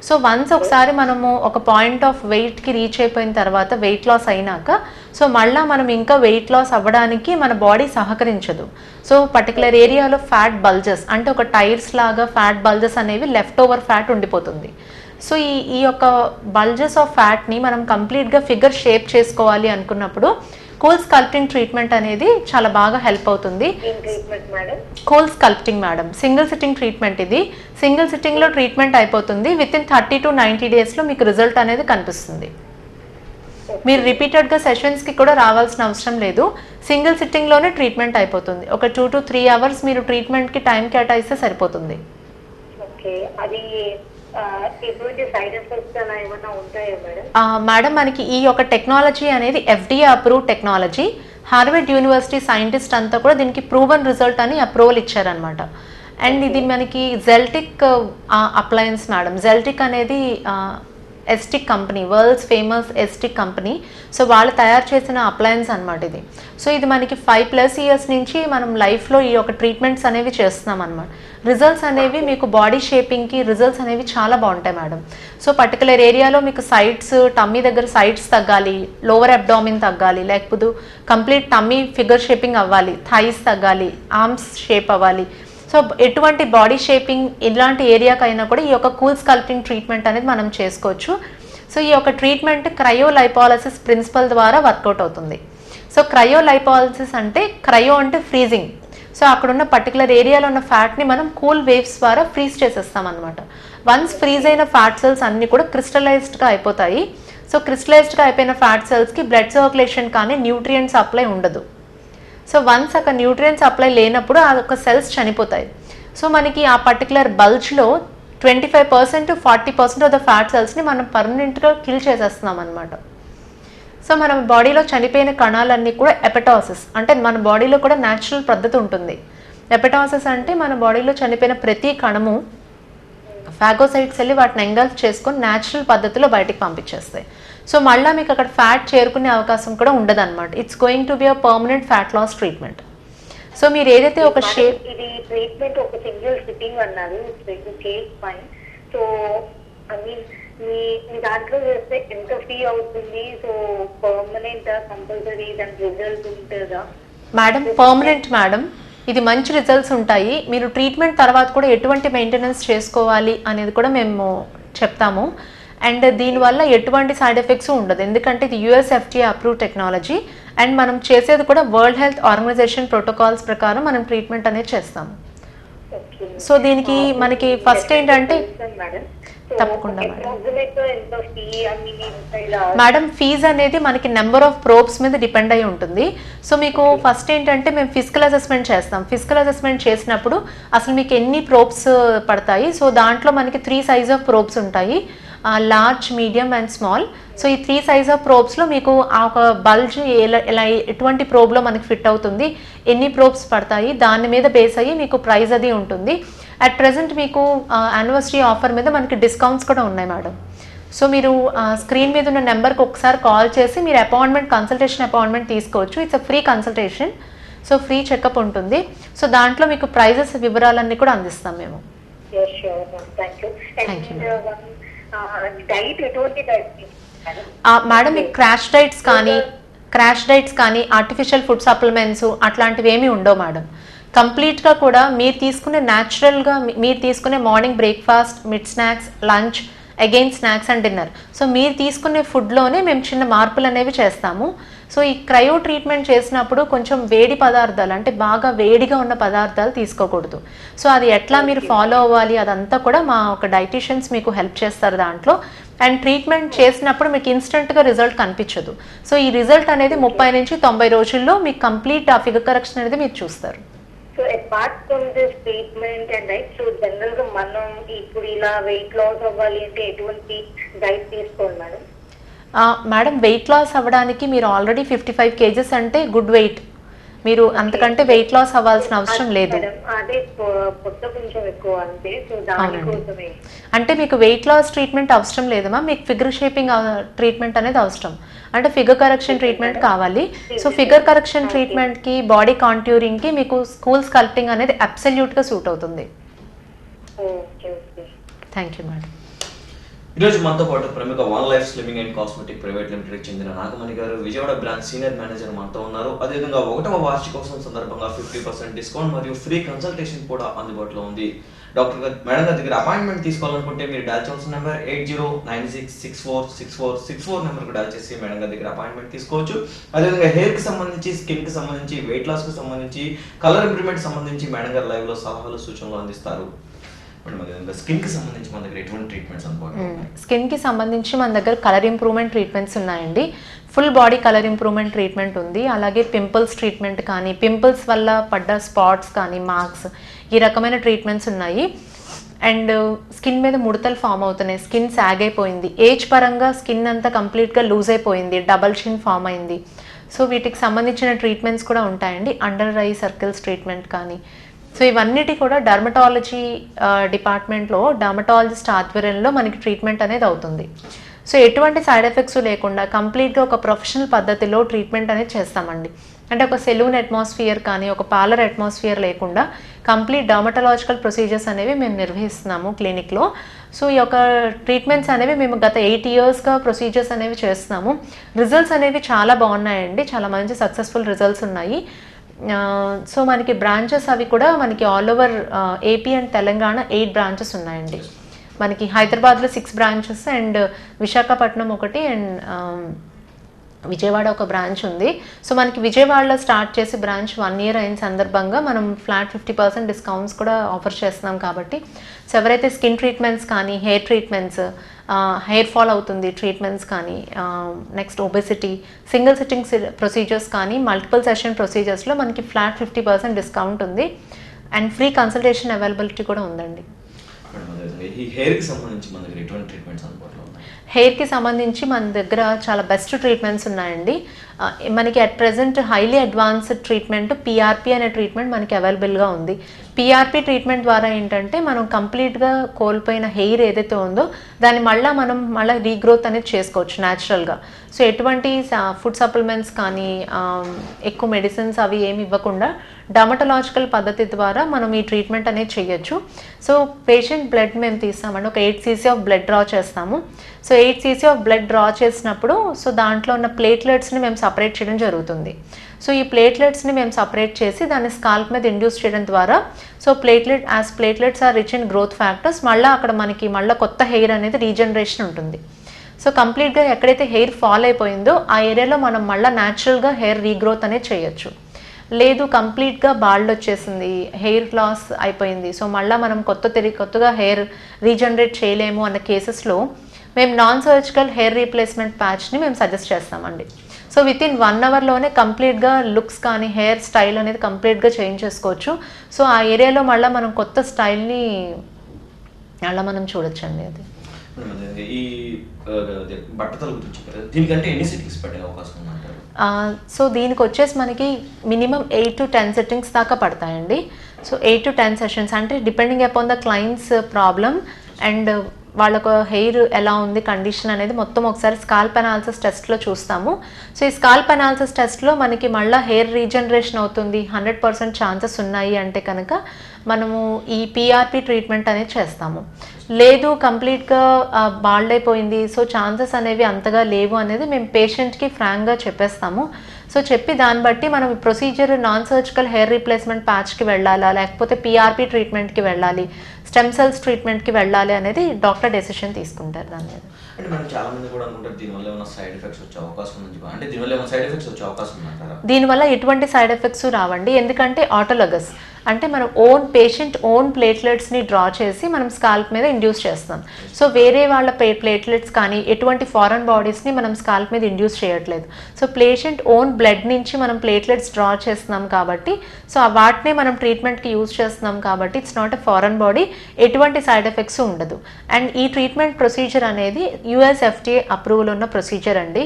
సో వన్స్ ఒకసారి మనము ఒక పాయింట్ ఆఫ్ వెయిట్కి రీచ్ అయిపోయిన తర్వాత, వెయిట్ లాస్ అయినాక, సో మళ్ళీ మనం ఇంకా వెయిట్ లాస్ అవ్వడానికి మన బాడీ సహకరించదు. సో పర్టికులర్ ఏరియాలో ఫ్యాట్ బల్జెస్, అంటే ఒక టైర్స్ లాగా ఫ్యాట్ బల్జెస్ అనేవి లెఫ్ట్ ఓవర్ ఫ్యాట్ ఉండిపోతుంది. సో ఈ యొక్క బల్జెస్ ఆఫ్ ఫ్యాట్ని మనం కంప్లీట్గా ఫిగర్ షేప్ చేసుకోవాలి అనుకున్నప్పుడు కూల్ స్కల్ప్టింగ్ ట్రీట్మెంట్ అనేది చాలా బాగా హెల్ప్ అవుతుంది. Cool sculpting madam single sitting treatment. ఇది సింగిల్ సిట్టింగ్లో ట్రీట్మెంట్ అయిపోతుంది. విత్ ఇన్ 30 to 90 daysలో మీకు రిజల్ట్ అనేది కనిపిస్తుంది. మీరు రిపీటెడ్గా సెషన్స్కి కూడా రావాల్సిన అవసరం లేదు, సింగిల్ సిట్టింగ్లోనే ట్రీట్మెంట్ అయిపోతుంది. ఒక 2 to 3 hours మీరు ట్రీట్మెంట్కి టైం కేటాయిస్తే సరిపోతుంది. మేడం మనకి ఈ యొక్క టెక్నాలజీ అనేది FDA approve technology. Harvard university scientist అంతా కూడా దీనికి ప్రూవన్ రిజల్ట్ అని అప్రూవల్ ఇచ్చారనమాట. అండ్ ఇది మనకి జెల్టిక్ అప్లయన్స్ మేడం. జెల్టిక్ అనేది aesthetic company, world's famous aesthetic company. So వాళ్ళు తయారు చేసిన అప్లయన్స్ అనమాట ఇది. సో ఇది మనకి 5+ years నుంచి మనం లైఫ్లో ఈ యొక్క ట్రీట్మెంట్స్ అనేవి చేస్తున్నాం అనమాట. రిజల్ట్స్ అనేవి మీకు బాడీ షేపింగ్కి రిజల్ట్స్ అనేవి చాలా బాగుంటాయి మేడం. సో పర్టికులర్ ఏరియాలో మీకు సైడ్స్, టమ్మీ దగ్గర సైడ్స్ తగ్గాలి, లోవర్ అబ్డామిన్ తగ్గాలి, లేకపోతే కంప్లీట్ టమ్మీ ఫిగర్ షేపింగ్ అవ్వాలి, థైస్ తగ్గాలి, ఆర్మ్స్ షేప్ అవ్వాలి. సో ఎటువంటి బాడీ షేపింగ్ ఇలాంటి ఏరియాకైనా కూడా ఈ యొక్క కూల్ స్కల్ప్టింగ్ ట్రీట్మెంట్ అనేది మనం చేసుకోవచ్చు. సో ఈ యొక్క ట్రీట్మెంట్ క్రయోలైపాలసిస్ ప్రిన్సిపల్ ద్వారా వర్కౌట్ అవుతుంది. సో క్రయోలైపాలసిస్ అంటే, క్రయో అంటే ఫ్రీజింగ్. సో అక్కడ ఉన్న పర్టికులర్ ఏరియాలో ఉన్న ఫ్యాట్ని మనం కూల్ వేవ్స్ ద్వారా ఫ్రీజ్ చేసేస్తాం అనమాట. వన్స్ ఫ్రీజ్ అయిన ఫ్యాట్ సెల్స్ అన్నీ కూడా క్రిస్టలైజ్డ్గా అయిపోతాయి. సో క్రిస్టలైజ్డ్గా అయిపోయిన ఫ్యాట్ సెల్స్కి బ్లడ్ సర్క్యులేషన్ కానీ న్యూట్రియంట్స్ అప్లై ఉండదు. సో వన్స్ అక్కడ న్యూట్రియంట్స్ అప్లై లేనప్పుడు ఆ యొక్క సెల్స్ చనిపోతాయి. సో మనకి ఆ పర్టికులర్ బల్జ్లో 25% to 40% ఆఫ్ ద ఫ్యాట్ సెల్స్ని మనం పర్మనెంట్గా కిల్ చేసేస్తున్నాం అనమాట. సో మన బాడీలో చనిపోయిన కణాలన్నీ కూడా ఎపెటాసిస్, అంటే మన బాడీలో కూడా న్యాచురల్ పద్ధతి ఉంటుంది. ఎపెటాసిస్ అంటే మన బాడీలో చనిపోయిన ప్రతి కణము ఫాగోసైట్స్ వెళ్ళి వాటిని ఎంగల్ఫ్ చేసుకొని న్యాచురల్ పద్ధతిలో బయటికి పంపించేస్తాయి. సో మళ్ళీ మీకు అక్కడ ఫ్యాట్ చేరుకునే అవకాశం కూడా ఉండదు అనమాట. It's going to be a permanent fat loss treatment. So మీరు ఏదైతే ఒక షేప్, ఇది ట్రీట్మెంట్ ఒక సింగిల్ సిట్టింగ్ అన్నారు, సో ఐ మీన్ మీ దాంట్లో చేస్తే ఎంత ఫీ అవుతుంది? సో పర్మనెంట్ కంపల్సరీ దాని రిజల్ట్ ఉంటుందా మేడం? పర్మనెంట్ మేడం, ఇది మంచి రిజల్ట్స్ ఉంటాయి. మీరు ట్రీట్మెంట్ తర్వాత కూడా ఎటువంటి మెయింటెనెన్స్ చేసుకోవాలి అనేది కూడా మేము చెప్తాము. అండ్ దీనివల్ల ఎటువంటి సైడ్ ఎఫెక్ట్స్ ఉండదు, ఎందుకంటే ఇది US FDA approve technology. And మనం చేసేది కూడా వరల్డ్ హెల్త్ ఆర్గనైజేషన్ ప్రోటోకాల్స్ ప్రకారం మనం ట్రీట్మెంట్ అనేది చేస్తాము. సో దీనికి మనకి ఫస్ట్ ఏంటంటే, తప్పకుండా మేడం ఫీజ్ అనేది మనకి నెంబర్ ఆఫ్ ప్రోబ్స్ మీద డిపెండ్ అయి ఉంటుంది. సో మీకు ఫస్ట్ ఏంటంటే మేము ఫిజికల్ అసెస్మెంట్ చేస్తాం. ఫిజికల్ అసెస్మెంట్ చేసినప్పుడు అసలు మీకు ఎన్ని ప్రోబ్స్ పడతాయి. సో దాంట్లో మనకి 3 సైజ్ ఆఫ్ ప్రోబ్స్ ఉంటాయి, large, medium and small. So ఈ 3 సైజ్ ఆఫ్ ప్రోబ్స్లో మీకు ఆ ఒక బల్జ్ ఎలా ఎటువంటి ప్రోబ్లో మనకి ఫిట్ అవుతుంది, ఎన్ని ప్రోబ్స్ పడతాయి, దాని మీద బేస్ అయ్యి మీకు ప్రైస్ అది ఉంటుంది. అట్ ప్రెజెంట్ మీకు యానివర్సరీ ఆఫర్ మీద మనకి డిస్కౌంట్స్ కూడా ఉన్నాయి మేడం. సో మీరు స్క్రీన్ మీద ఉన్న నెంబర్కి ఒకసారి కాల్ చేసి మీరు కన్సల్టేషన్ అపాయింట్మెంట్ తీసుకోవచ్చు. It's a free consultation. So free checkup ఉంటుంది. సో దాంట్లో మీకు ప్రైజెస్ వివరాలన్నీ కూడా అందిస్తాం మేము. మేడం మీకు క్రాష్ డైట్స్ కానీ ఆర్టిఫిషియల్ ఫుడ్ సప్లిమెంట్స్ అట్లాంటివి ఏమీ ఉండవు మేడం. కంప్లీట్గా కూడా మీరు తీసుకునే న్యాచురల్గా మీరు తీసుకునే morning breakfast, mid snacks, lunch again snacks and dinner. So మీరు తీసుకునే ఫుడ్లోనే మేము చిన్న మార్పులు అనేవి చేస్తాము. సో ఈ క్రయో ట్రీట్మెంట్ చేసినప్పుడు కొంచెం వేడి పదార్థాలు, అంటే బాగా వేడిగా ఉన్న పదార్థాలు తీసుకోకూడదు. సో అది ఎట్లా మీరు ఫాలో అవ్వాలి అదంతా కూడా మా ఒక డైటీషియన్స్ మీకు హెల్ప్ చేస్తారు దాంట్లో. అండ్ ట్రీట్మెంట్ చేసినప్పుడు మీకు ఇన్స్టెంట్గా రిజల్ట్ కనిపించదు. సో ఈ రిజల్ట్ అనేది 30 నుంచి 90 రోజుల్లో మీకు కంప్లీట్ ఆ ఫిగర్ కరెక్షన్ అనేది మీరు చూస్తారు. So apart from this treatment and diet, so general గా మనం ఇప్పుడు ఇలా వెయిట్ లాస్ అవ్వాలి అంటే ఎటువంటి డైట్ తీసుకోవాలి మేడం? మేడం వెయిట్ లాస్ అవ్వడానికి మీరు ఆల్రెడీ 55 kgs అంటే గుడ్ వెయిట్. మీరు అంతకంటే వెయిట్ లాస్ అవ్వాల్సిన అవసరం లేదు. అదే పొట్ట కొంచెం ఎక్కువ అంతే, సో దానికోసమే. అంటే మీకు వెయిట్ లాస్ ట్రీట్మెంట్ అవసరం లేదమ్మా, మీకు ఫిగర్ షేపింగ్ ట్రీట్మెంట్ అనేది అవసరం. అంటే ఫిగర్ కరెక్షన్ ట్రీట్మెంట్ కావాలి. సో ఫిగర్ కరెక్షన్ ట్రీట్మెంట్కి, బాడీ కాంట్యూరింగ్కి మీకు స్కూల్ స్కల్ప్టింగ్ అనేది అబ్సల్యూట్గా సూట్ అవుతుంది. Thank you madam. ఈరోజు మనతో పాటు ప్రముఖ one life slimming and cosmetic private limited చెందిన నాగమణి గారు, విజయవాడ బ్రాంచ్ సీనియర్ మేనేజర్ మనతో ఉన్నారు. అదేవిధంగా 1వ వార్షికోత్సవం సందర్భంగా 50% డిస్కౌంట్ మరియు ఫ్రీ కన్సల్టేషన్ కూడా అందుబాటులో ఉంది. డాక్టర్ గారు మేడం గారి దగ్గర అపాయింట్మెంట్ తీసుకోవాలనుకుంటే మీరు డయల్ చేయాల్సిన నెంబర్ 8096646464 నెంబర్కి డయల్ చేసి మేడం గారి దగ్గర అపాయింట్మెంట్ తీసుకోవచ్చు. అదేవిధంగా హెయిర్కి సంబంధించి, స్కిన్కి సంబంధించి, వెయిట్ లాస్కి సంబంధించి, కలర్ ఇంప్రూవ్మెంట్ సంబంధించి మేడం గారు లైవ్లో సలహాలు సూచనలు అందిస్తారు. స్కిన్కి సంబంధించి మన దగ్గర ఎటువంటి ట్రీట్మెంట్స్ అందుబాటులో ఉన్నాయి? స్కిన్కి సంబంధించి మన దగ్గర కలర్ ఇంప్రూవ్మెంట్ ట్రీట్మెంట్స్ ఉన్నాయండి. Full body colour improvement treatment ఉంది. అలాగే పింపుల్స్ ట్రీట్మెంట్ కానీ, పింపుల్స్ వల్ల పడ్డ స్పాట్స్ కానీ, మార్క్స్, ఈ రకమైన ట్రీట్మెంట్స్ ఉన్నాయి. అండ్ స్కిన్ మీద ముడతలు ఫామ్ అవుతున్నాయి, స్కిన్ సాగ్ అయిపోయింది, ఏజ్ పరంగా స్కిన్ అంతా కంప్లీట్గా లూజ్ అయిపోయింది, డబల్ చిన్ ఫామ్ అయింది. సో వీటికి సంబంధించిన ట్రీట్మెంట్స్ కూడా ఉంటాయండి. అండర్ ఐ సర్కిల్స్ ట్రీట్మెంట్ కానీ. సో ఇవన్నిటి కూడా డర్మటాలజీ డిపార్ట్మెంట్లో డర్మటాలజిస్ట్ ఆధ్వర్యంలో మనకి ట్రీట్మెంట్ అనేది అవుతుంది. సో ఎటువంటి సైడ్ ఎఫెక్ట్స్ లేకుండా కంప్లీట్గా ఒక ప్రొఫెషనల్ పద్ధతిలో ట్రీట్మెంట్ అనేది చేస్తామండి. అంటే ఒక సెలూన్ అట్మాస్ఫియర్ కానీ, ఒక పార్లర్ అట్మాస్ఫియర్ లేకుండా కంప్లీట్ డర్మటాలజికల్ ప్రొసీజర్స్ అనేవి మేము నిర్వహిస్తున్నాము క్లినిక్లో. సో ఈ యొక్క ట్రీట్మెంట్స్ అనేవి మేము గత 8 yearsగా ప్రొసీజర్స్ అనేవి చేస్తున్నాము. రిజల్ట్స్ అనేవి చాలా బాగున్నాయండి, చాలా మంచి సక్సెస్ఫుల్ రిజల్ట్స్ ఉన్నాయి. సో మనకి బ్రాంచెస్ అవి కూడా మనకి all over AP and Telangana 8 branches ఉన్నాయండి. మనకి హైదరాబాద్లో 6 బ్రాంచెస్ అండ్ విశాఖపట్నం ఒకటి అండ్ విజయవాడ ఒక బ్రాంచ్ ఉంది. సో మనకి విజయవాడలో స్టార్ట్ చేసి బ్రాంచ్ 1 year అయిన సందర్భంగా మనం ఫ్లాట్ 50% డిస్కౌంట్స్ కూడా ఆఫర్ చేస్తున్నాం. కాబట్టి సో ఎవరైతే స్కిన్ ట్రీట్మెంట్స్ కానీ, హెయిర్ ట్రీట్మెంట్స్, హెయిర్ ఫాల్ అవుతుంది ట్రీట్మెంట్స్ కానీ, next obesity, single sitting procedures కానీ, మల్టిపుల్ సెషన్ ప్రొసీజర్స్లో మనకి ఫ్లాట్ 50% డిస్కౌంట్ ఉంది అండ్ ఫ్రీ కన్సల్టేషన్ అవైలబిలిటీ కూడా ఉందండి. హెయిర్కి సంబంధించి మన దగ్గర ఎటువంటి ట్రీట్మెంట్స్ అందుబాటులో ఉన్నాయి? హెయిర్కి సంబంధించి మన దగ్గర చాలా బెస్ట్ ట్రీట్మెంట్స్ ఉన్నాయండి. మనకి at present highly advanced treatment PRP అనే ట్రీట్మెంట్ మనకి అవైలబుల్గా ఉంది. పిఆర్పి ట్రీట్మెంట్ ద్వారా ఏంటంటే మనం కంప్లీట్గా కోల్పోయిన హెయిర్ ఏదైతే ఉందో దాన్ని మళ్ళీ రీగ్రోత్ అనేది చేసుకోవచ్చు న్యాచురల్గా. సో ఎటువంటి ఫుడ్ సప్లిమెంట్స్ కానీ, ఎక్కువ మెడిసిన్స్ అవి ఏమి ఇవ్వకుండా డర్మటలాజికల్ పద్ధతి ద్వారా మనం ఈ ట్రీట్మెంట్ అనేది చేయొచ్చు. సో పేషెంట్ బ్లడ్ మేము తీస్తామండి, ఒక 8 cc ఆఫ్ బ్లడ్ డ్రా చేస్తాము. So 8 cc of blood draw చేసినప్పుడు సో దాంట్లో ఉన్న ప్లేట్లెట్స్ని మేము సపరేట్ చేయడం జరుగుతుంది. సో ఈ ప్లేట్లెట్స్ని మేము సపరేట్ చేసి దాన్ని స్కాల్ప్ మీద ఇండ్యూస్ చేయడం ద్వారా so platelets are rich in growth factors, అక్కడ మనకి కొత్త హెయిర్ అనేది రీజనరేషన్ ఉంటుంది. సో కంప్లీట్గా ఎక్కడైతే హెయిర్ ఫాల్ అయిపోయిందో ఆ ఏరియాలో మనం న్యాచురల్గా హెయిర్ రీగ్రోత్ అనేది చేయొచ్చు. లేదు కంప్లీట్గా బాల్డ్ వచ్చేసింది, హెయిర్ లాస్ అయిపోయింది, సో మనం కొత్తగా హెయిర్ రీజనరేట్ చేయలేము అన్న కేసెస్లో మేము నాన్ సర్జికల్ హెయిర్ రీప్లేస్మెంట్ ప్యాచ్ని మేము సజెస్ట్ చేస్తామండి. సో వితిన్ 1 hourలోనే కంప్లీట్గా లుక్స్ కానీ, హెయిర్ స్టైల్ అనేది కంప్లీట్గా చేంజ్ చేసుకోవచ్చు. సో ఆ ఏరియాలో మనం కొత్త స్టైల్ని మనం చూడొచ్చండి. అది ఈ బట్టతల గురించి దీనికంటే ఎన్ని సెట్టింగ్స్ పెట్టే అవకాశం ఉందంటారు? సో దీనికి వచ్చేసి మనకి మినిమం 8 to 10 settings దాకా పడతాయండి. సో 8 to 10 sessions అంటే depending upon the clients problem and వాళ్ళకు హెయిర్ ఎలా ఉంది కండిషన్ అనేది మొత్తం ఒకసారి స్కాల్ప్ అనాలిసిస్ టెస్ట్లో చూస్తాము. సో ఈ స్కాల్ప్ అనాలిసిస్ టెస్ట్లో మనకి హెయిర్ రీజనరేషన్ అవుతుంది, 100% ఛాన్సెస్ ఉన్నాయి అంటే కనుక మనము ఈ పిఆర్పి ట్రీట్మెంట్ అనేది చేస్తాము. లేదు కంప్లీట్గా బాల్డ్ అయిపోయింది, సో ఛాన్సెస్ అనేవి అంతగా లేవు అనేది మేము పేషెంట్కి ఫ్రాంక్గా చెప్పేస్తాము. సో చెప్పి దాన్ని బట్టి మనం procedure non surgical hair replacement ప్యాచ్కి వెళ్ళాలా, లేకపోతే పిఆర్పి ట్రీట్మెంట్కి వెళ్ళాలి, స్టెమ్ సెల్స్ ట్రీట్మెంట్కి వెళ్ళాలి అనేది డాక్టర్ డెసిషన్ తీసుకుంటారు దాని మీద. అంటే మనం చాలా మంది కూడా అనుకుంటారు దీనివల్ల ఏమైనా సైడ్ ఎఫెక్ట్స్ వచ్చే అవకాశం ఉంది, అంటే దీనివల్ల ఏమైనా సైడ్ ఎఫెక్ట్స్ వచ్చే అవకాశం ఉందంటారా? దీనివల్ల ఎటువంటి సైడ్ ఎఫెక్ట్స్ రావండి, ఎందుకంటే ఆటోలగస్ అంటే మనం పేషెంట్ ఓన్ ప్లేట్లెట్స్ని డ్రా చేసి మనం స్కాల్ప్ మీద ఇండ్యూస్ చేస్తాం. సో వేరే వాళ్ళ ప్లేట్లెట్స్ కానీ ఎటువంటి ఫారెన్ బాడీస్ని మనం స్కాల్ప్ మీద ఇండ్యూస్ చేయట్లేదు. సో పేషెంట్ ఓన్ బ్లడ్ నుంచి మనం ప్లేట్లెట్స్ డ్రా చేస్తున్నాం కాబట్టి, సో వాటినే మనం ట్రీట్మెంట్కి యూజ్ చేస్తున్నాం కాబట్టి it's not a foreign body, ఎటువంటి సైడ్ ఎఫెక్ట్స్ ఉండదు. అండ్ ఈ ట్రీట్మెంట్ ప్రొసీజర్ అనేది యుఎస్ FDA అప్రూవల్ ఉన్న ప్రొసీజర్ అండి.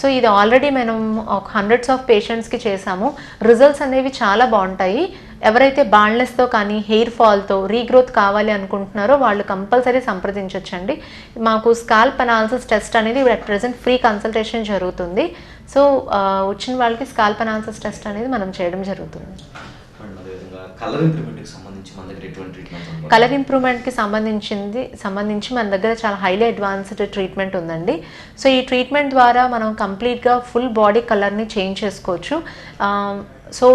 సో ఇది ఆల్రెడీ మనం ఒక హండ్రెడ్స్ ఆఫ్ పేషెంట్స్కి చేసాము. రిజల్ట్స్ అనేవి చాలా బాగుంటాయి. ఎవరైతే బాల్నెస్తో కానీ హెయిర్ ఫాల్తో రీగ్రోత్ కావాలి అనుకుంటున్నారో వాళ్ళు కంపల్సరీ సంప్రదించవచ్చండి. మాకు స్కాల్ప్ అనాలిసిస్ టెస్ట్ అనేది అట్ ప్రెసెంట్ ఫ్రీ కన్సల్టేషన్ జరుగుతుంది. సో వచ్చిన వాళ్ళకి స్కాల్ప్ అనాలిసిస్ టెస్ట్ అనేది మనం చేయడం జరుగుతుంది. కలర్ ఇంప్రూవ్మెంట్కి సంబంధించి మన దగ్గర ఎటువంటి ట్రీట్మెంట్? కలర్ ఇంప్రూవ్మెంట్కి సంబంధించి మన దగ్గర చాలా హైలీ అడ్వాన్స్డ్ ట్రీట్మెంట్ ఉందండి. సో ఈ ట్రీట్మెంట్ ద్వారా మనం కంప్లీట్గా ఫుల్ బాడీ కలర్ని చేంజ్ చేసుకోవచ్చు. సో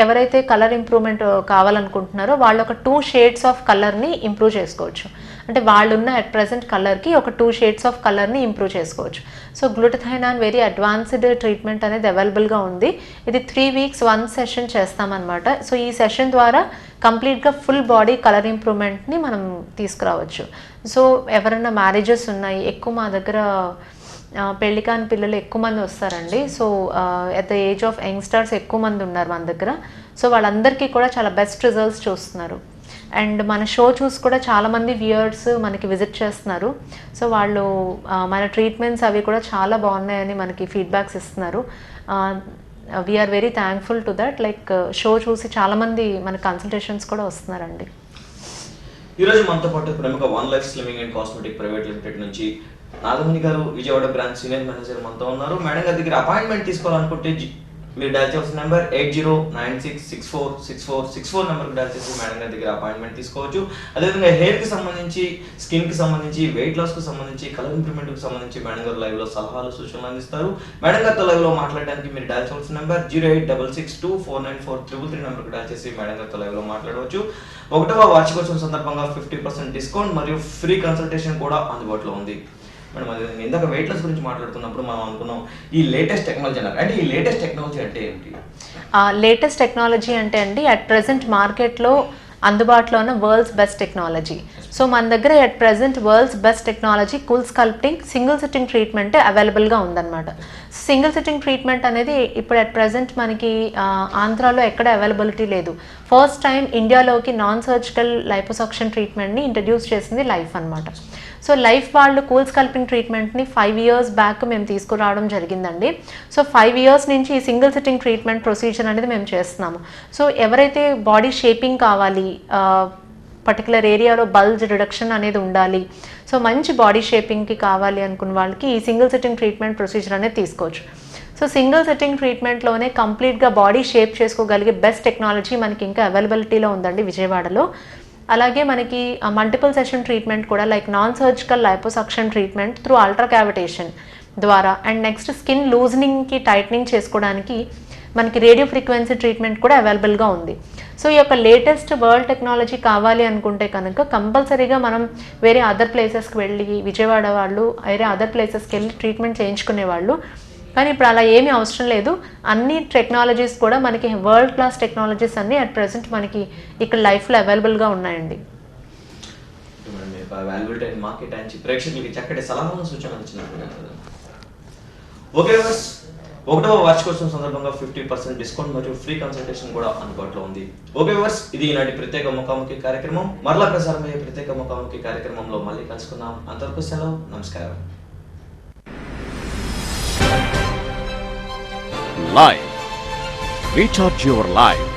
ఎవరైతే కలర్ ఇంప్రూవ్మెంట్ కావాలనుకుంటున్నారో వాళ్ళు ఒక 2 షేడ్స్ ఆఫ్ కలర్ని ఇంప్రూవ్ చేసుకోవచ్చు. అంటే వాళ్ళున్న అట్ ప్రెసెంట్ కలర్కి ఒక 2 షేడ్స్ ఆఫ్ కలర్ని ఇంప్రూవ్ చేసుకోవచ్చు. సో గ్లూటథైనాన్ వెరీ అడ్వాన్స్డ్ ట్రీట్మెంట్ అనేది అవైలబుల్గా ఉంది. ఇది 3 weeks 1 session చేస్తామన్నమాట. సో ఈ సెషన్ ద్వారా కంప్లీట్గా ఫుల్ బాడీ కలర్ ఇంప్రూవ్మెంట్ని మనం తీసుకురావచ్చు. సో ఎవరైనా మ్యారేజెస్ ఉన్నాయి, ఎక్కువ మా దగ్గర పెళ్లి కాని పిల్లలు ఎక్కువ మంది వస్తారండి. So at the age of youngsters ఎక్కువ మంది ఉన్నారు మన దగ్గర. సో వాళ్ళందరికీ కూడా చాలా బెస్ట్ రిజల్ట్స్ చూస్తున్నారు. అండ్ మన షో చూసి కూడా చాలామంది వ్యూయర్స్ మనకి విజిట్ చేస్తున్నారు. సో వాళ్ళు మన ట్రీట్మెంట్స్ అవి కూడా చాలా బాగున్నాయని మనకి ఫీడ్బ్యాక్స్ ఇస్తున్నారు. We are very thankful to that. Like show చూసి చాలామంది మన కన్సల్టేషన్స్ కూడా వస్తున్నారండి. ఈరోజు మనతో పాటు ప్రముఖ one life slimming and cosmetic private limited నుంచి నాగమణి గారు, విజయవాడ బ్రాంచ్ సీనియర్ మేనేజర్ మనతో ఉన్నారు. మేడం గారి దగ్గర అపాయింట్మెంట్ తీసుకోవాలనుకుంటే మీరు డయల్ చేయాల్సిన నెంబర్ 8096646464 నెంబర్కి డయల్ చేసి మేడం గారి దగ్గర అపాయింట్మెంట్ తీసుకోవచ్చు. అదేవిధంగా హెయిర్కి సంబంధించి, స్కిన్కి సంబంధించి, వెయిట్ లాస్కి సంబంధించి, కలర్ ఇంప్రూవ్మెంట్కి సంబంధించి మేడం గారు లైవ్లో సలహాలు సూచనలు అందిస్తారు. మేడం గారితో లైవ్లో మాట్లాడడానికి మీరు డయల్ చేయాల్సిన నెంబర్ 08662494333 నెంబర్కి డయల్ చేసి మేడం గారితో లైవ్లో మాట్లాడవచ్చు. 1వ వార్షికోత్సవం సందర్భంగా 50% డిస్కౌంట్ మరియు ఫ్రీ కన్సల్టేషన్ కూడా అందుబాటులో ఉంది. మేడం అదే ఇందాక వెయిట్ లాస్ గురించి మాట్లాడుతున్నప్పుడు మనం అనుకున్నాం ఈ లేటెస్ట్ టెక్నాలజీ అన్నారు. అంటే ఈ లేటెస్ట్ టెక్నాలజీ అంటే ఏంటి? లేటెస్ట్ టెక్నాలజీ అంటే అండి అట్ ప్రెసెంట్ మార్కెట్లో అందుబాటులో ఉన్న వరల్డ్స్ బెస్ట్ టెక్నాలజీ. సో మన దగ్గర at present world's best technology cool sculpting single sitting treatment అవైలబుల్గా ఉందన్నమాట. సింగిల్ సిట్టింగ్ ట్రీట్మెంట్ అనేది ఇప్పుడు అట్ ప్రెసెంట్ మనకి ఆంధ్రాలో ఎక్కడ అవైలబిలిటీ లేదు. ఫస్ట్ టైం ఇండియాలోకి నాన్ సర్జికల్ లైపోసక్షన్ ట్రీట్మెంట్ని ఇంట్రడ్యూస్ చేసింది లైఫ్ అనమాట. సో లైఫ్ వాళ్ళు కూల్ స్కల్పింగ్ ట్రీట్మెంట్ని 5 years బ్యాక్ మేము తీసుకురావడం జరిగిందండి. సో 5 years నుంచి ఈ సింగిల్ సిట్టింగ్ ట్రీట్మెంట్ ప్రొసీజర్ అనేది మేము చేస్తున్నాము. సో ఎవరైతే బాడీ షేపింగ్ కావాలి, పర్టికులర్ ఏరియాలో బల్జ్ రిడక్షన్ అనేది ఉండాలి, సో మంచి బాడీ షేపింగ్కి కావాలి అనుకున్న వాళ్ళకి ఈ సింగిల్ సిట్టింగ్ ట్రీట్మెంట్ ప్రొసీజర్ అనేది తీసుకోవచ్చు. సో సింగిల్ సిట్టింగ్ ట్రీట్మెంట్లోనే కంప్లీట్గా బాడీ షేప్ చేసుకోగలిగే బెస్ట్ టెక్నాలజీ మనకి ఇంకా అవైలబిలిటీలో ఉందండి విజయవాడలో. అలాగే మనకి మల్టిపుల్ సెషన్ ట్రీట్మెంట్ కూడా like non surgical liposuction treatment through ultra cavitation ద్వారా అండ్ నెక్స్ట్ స్కిన్ లూజనింగ్కి టైట్నింగ్ చేసుకోవడానికి మనకి రేడియో ఫ్రీక్వెన్సీ ట్రీట్మెంట్ కూడా అవైలబుల్గా ఉంది. సో ఈ యొక్క లేటెస్ట్ వరల్డ్ టెక్నాలజీ కావాలి అనుకుంటే కనుక కంపల్సరీగా మనం వేరే అదర్ ప్లేసెస్కి వెళ్ళి, విజయవాడ వాళ్ళు వేరే అదర్ ప్లేసెస్కి వెళ్ళి ట్రీట్మెంట్ చేయించుకునేవాళ్ళు. కానీ ఇప్పుడు అలా ఏమీ అవసరం లేదు. అన్ని టెక్నాలజీస్ కూడా మనకి వరల్డ్ క్లాస్ టెక్నాలజీస్ అన్నీ అట్ ప్రెసెంట్ మనకి ఇక్కడ లైఫ్లో అవైలబుల్గా ఉన్నాయండి. ప్రేక్షకులకి చక్కటి సలహాలను సూచనలు ఇచ్చినట్టు. ఓకే బస్ 1వ వార్షికోత్సవం సందర్భంగా 50% డిస్కౌంట్ మరియు ఫ్రీ కన్సల్టేషన్ కూడా అందుబాటులో ఉంది. ఓకే వర్స్, ఇది ఈనాటి ప్రత్యేక ముఖాముఖి కార్యక్రమం. మరలా ప్రసారమయ్యే ప్రత్యేక ముఖాముఖి కార్యక్రమంలో మళ్ళీ కలుసుకుందాం. అంతవరకు సెలవు, నమస్కారం. Live. Recharge your life.